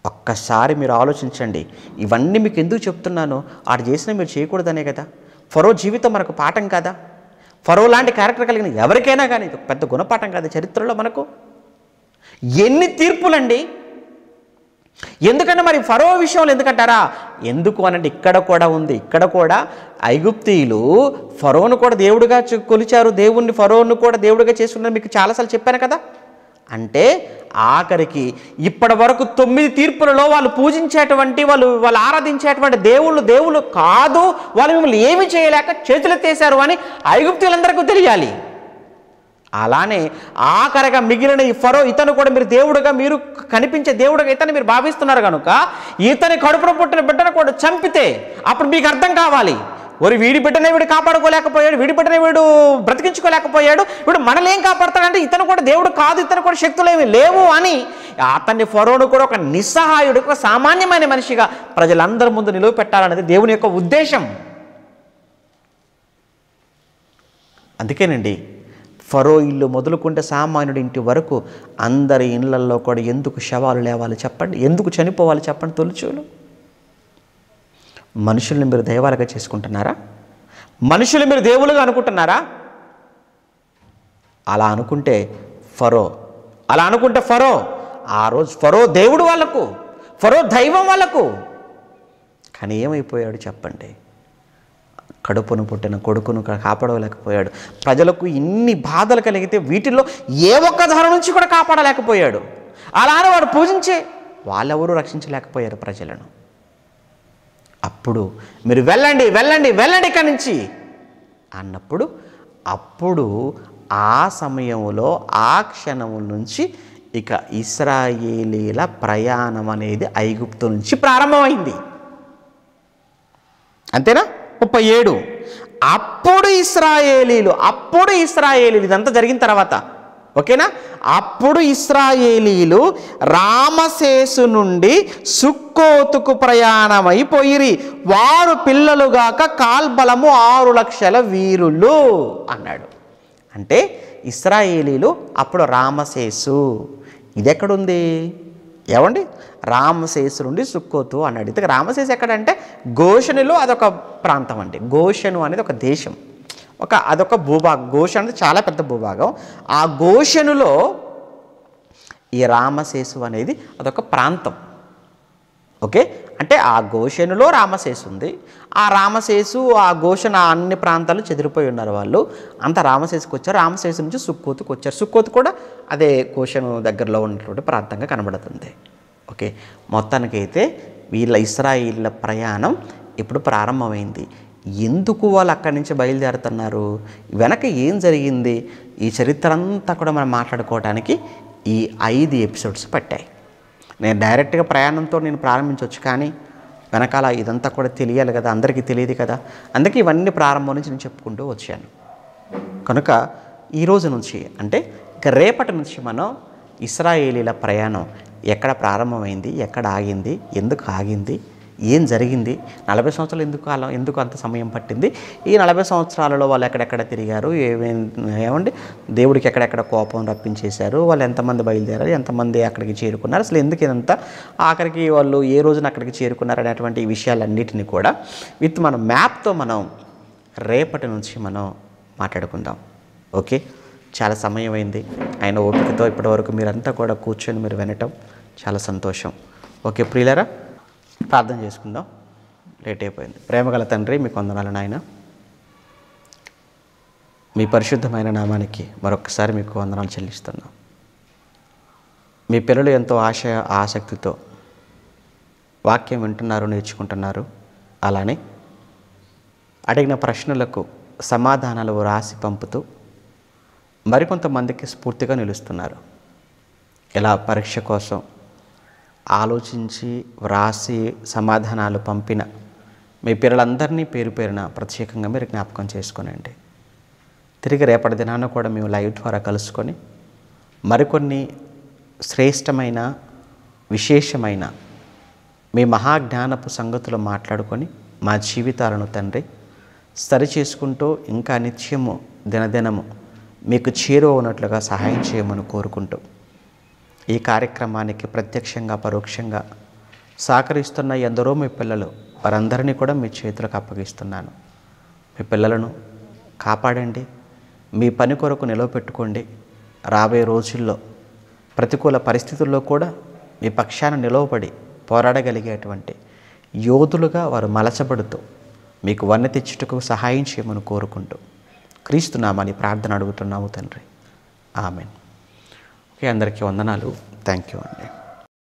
ఒక్కసారి మీరు ఆలోచించండి. ఇవన్నీ మీకు ఎందుకు చెప్తున్నానో, ఆడు చేసినా మీరు చేయకూడదనే కదా. ఫరో జీవితం మనకు పాఠం కాదా? ఫరో లాంటి క్యారెక్టర్ కలిగిన ఎవరికైనా కానీ ఇది పెద్ద గుణపాఠం కాదు చరిత్రలో మనకు. ఎన్ని తీర్పులండి! ఎందుకంటే మరి ఫరో విషయంలో ఎందుకంటారా? ఎందుకు అనంటే ఇక్కడ కూడా ఉంది. ఇక్కడ కూడా ఐగుప్తీయులు ఫరోను కూడా దేవుడిగా కొలిచారు. దేవుణ్ణి ఫరోను కూడా దేవుడిగా చేసుకున్నారు. మీకు చాలాసార్లు చెప్పాను కదా. అంటే ఆఖరికి ఇప్పటి వరకు 9 తీర్పులలో వాళ్ళు పూజించేటువంటి వాళ్ళు ఆరాధించేటువంటి దేవుళ్ళు కాదు, వాళ్ళు మిమ్మల్ని ఏమి చేయలేక చేతులెత్తేశారు అని ఐగుప్తీయులందరికీ తెలియాలి. అలానే ఆఖరిగా మిగిలిన ఈ ఫరో, ఇతను కూడా మీరు దేవుడుగా, మీరు కనిపించే దేవుడుగా ఇతను మీరు భావిస్తున్నారు కనుక ఇతని కడుపున పుట్టిన బిడ్డను కూడా చంపితే అప్పుడు మీకు అర్థం కావాలి, వీడి బిడ్డనే వీడు కాపాడుకోలేకపోయాడు, వీడి బిడ్డనే వీడు బ్రతికించుకోలేకపోయాడు, వీడు మనల్ని ఏం కాపాడతాడంటే ఇతను కూడా దేవుడు కాదు, ఇతను కూడా శక్తులు ఏమి లేవు అని అతన్ని ఫరోను కూడా ఒక నిస్సహాయుడు, ఒక సామాన్యమైన మనిషిగా ప్రజలందరి ముందు నిలువ పెట్టాలనేది దేవుని యొక్క ఉద్దేశం. అందుకేనండి ఫరో ఇల్లు మొదలుకుంటే సామాన్యుడి ఇంటి వరకు అందరి ఇళ్లల్లో కూడా ఎందుకు శవాలు లేవాలి చెప్పండి? ఎందుకు చనిపోవాలి చెప్పండి? తొలిచూలు మనుషుల్ని మీరు దైవాలుగా చేసుకుంటున్నారా? మనుషులు మీరు దేవులుగా అనుకుంటున్నారా? అలా అనుకుంటే ఫరో ఆ రోజు ఫరో దేవుడు వాళ్ళకు, ఫరో దైవం వాళ్ళకు. కానీ ఏమైపోయాడు చెప్పండి? కడుపును పుట్టిన కొడుకును కాపాడలేకపోయాడు. ప్రజలకు ఇన్ని బాధలు కలిగితే వీటిల్లో ఏ ఒక్క ధర నుంచి కూడా కాపాడలేకపోయాడు. అలానే వాడు పూజించే వాళ్ళెవరూ రక్షించలేకపోయారు ప్రజలను. అప్పుడు మీరు వెళ్ళండి ఇక్కడి నుంచి అన్నప్పుడు అప్పుడు ఆ సమయంలో ఆ క్షణం నుంచి ఇక ఇశ్రాయేలీల ప్రయాణం అనేది ఐగుప్తు నుంచి ప్రారంభమైంది. అంతేనా? 37 అప్పుడు ఇశ్రాయేలీలు ఇదంతా జరిగిన తర్వాత, ఓకేనా? అప్పుడు ఇశ్రాయేలీలు రామసేసు నుండి సుక్కోతుకు ప్రయాణమైపోయిరి. వారు పిల్లలుగాక కాల్బలము 6 లక్షల వీరులు అన్నాడు. అంటే ఇశ్రాయేలీలు అప్పుడు రామసేసు, ఇది ఎక్కడుంది ఏమండి? రామసేసు నుండి సుక్కోతు అన్నాడు. ఇంతకు రామసేసు ఎక్కడంటే గోషనులో అదొక ప్రాంతం అండి. గోషను అనేది ఒక దేశం, అదొక భూభాగం. గోషను అనేది చాలా పెద్ద భూభాగం. ఆ గోషనులో ఈ రామసేసు అనేది అదొక ప్రాంతం. ఓకే, అంటే ఆ గోషనులో రామసేసు ఉంది. ఆ రామసేసు ఆ గోషణ అన్ని ప్రాంతాలు చెదిరిపోయి ఉన్నారు వాళ్ళు. అంత రామసేసుకు వచ్చారు. రామసేసు నుంచి సుక్కోతుకు వచ్చారు. సుక్కోతు కూడా అదే గోషను దగ్గరలో ఉన్నటువంటి ప్రాంతంగా కనబడుతుంది. ఓకే, మొత్తానికైతే వీళ్ళ ఇశ్రాయేలీల ప్రయాణం ఇప్పుడు ప్రారంభమైంది. ఎందుకు వాళ్ళు అక్కడి నుంచి బయలుదేరుతున్నారు, వెనక ఏం జరిగింది, ఈ చరిత్ర అంతా కూడా మనం మాట్లాడుకోవడానికి ఈ 5 ఎపిసోడ్స్ పట్టాయి. నేను డైరెక్ట్గా ప్రయాణంతో ప్రారంభించవచ్చు, కానీ వెనకాల ఇదంతా కూడా తెలియాలి కదా, అందరికీ తెలియదు కదా. అందుకే ఇవన్నీ ప్రారంభం నుంచి నేను చెప్పుకుంటూ వచ్చాను. కనుక ఈరోజు నుంచి అంటే ఇక రేపటి నుంచి మనం ఇశ్రాయేలీల ప్రయాణం ఎక్కడ ప్రారంభమైంది, ఎక్కడ ఆగింది, ఎందుకు ఆగింది, ఏం జరిగింది, 40 సంవత్సరాలు ఎందుకు అంత సమయం పట్టింది, ఈ 40 సంవత్సరాలలో వాళ్ళు ఎక్కడెక్కడ తిరిగారు, ఏమండి దేవుడికి ఎక్కడెక్కడ కోపం రప్పించేశారు, వాళ్ళు ఎంతమంది బయలుదేరారు, ఎంతమంది అక్కడికి చేరుకున్నారు, అసలు ఎందుకు ఇదంతా, ఆఖరికి వాళ్ళు ఏ రోజున అక్కడికి చేరుకున్నారు అనేటువంటి విషయాలన్నిటిని కూడా మన మ్యాప్తో మనం రేపటి నుంచి మనం మాట్లాడుకుందాం. ఓకే, చాలా సమయం అయింది. ఆయన ఓపికతో ఇప్పటివరకు మీరంతా కూడా కూర్చొని మీరు వినటం చాలా సంతోషం. ఓకే ప్రియులారా, ప్రార్థన చేసుకుందాం, లేట్ అయిపోయింది. ప్రేమగల తండ్రి, మీకు వందనాలు నాయన. మీ పరిశుద్ధమైన నామానికి మరొకసారి మీకు వందనాలు చెల్లిస్తున్నాం. మీ పిల్లలు ఎంతో ఆసక్తితో వాక్యం వింటున్నారు, నేర్చుకుంటున్నారు. అలానే అడిగిన ప్రశ్నలకు సమాధానాలు రాసి పంపుతూ మరికొంతమందికి స్ఫూర్తిగా నిలుస్తున్నారు. ఇలా పరీక్ష కోసం ఆలోచించి వ్రాసి సమాధానాలు పంపిన మీ పిల్లలందరినీ పేరు పేరున ప్రత్యేకంగా మీరు జ్ఞాపకం చేసుకోనండి. తిరిగి రేపటి దినాన కూడా మేము లైవ్ ద్వారా కలుసుకొని మరికొన్ని శ్రేష్టమైన విశేషమైన మీ మహాజ్ఞానపు సంగతులు మాట్లాడుకొని మా జీవితాలను తండ్రి సరిచేసుకుంటూ ఇంకా నిత్యము దినదినము మీకు చేరువనట్లుగా సహాయం చేయమని కోరుకుంటూ ఈ కార్యక్రమానికి ప్రత్యక్షంగా పరోక్షంగా సహకరిస్తున్న ఎందరో మీ పిల్లలు, వారందరినీ కూడా మీ చేతులకు అప్పగిస్తున్నాను. మీ పిల్లలను కాపాడండి, మీ పని కొరకు నిలవపెట్టుకోండి. రాబోయే రోజుల్లో ప్రతికూల పరిస్థితుల్లో కూడా మీ పక్షాన నిలవబడి పోరాడగలిగేటువంటి యోధులుగా వారు మలచబడుతూ మీకు వన్నె తెచ్చుటకు సహాయం చేయమని కోరుకుంటూ క్రీస్తు నామని ప్రార్థన అడుగుతున్నాము తండ్రి. ఆమెన్. ఓకే, అందరికీ వందనాలు. థ్యాంక్ యూ అండి.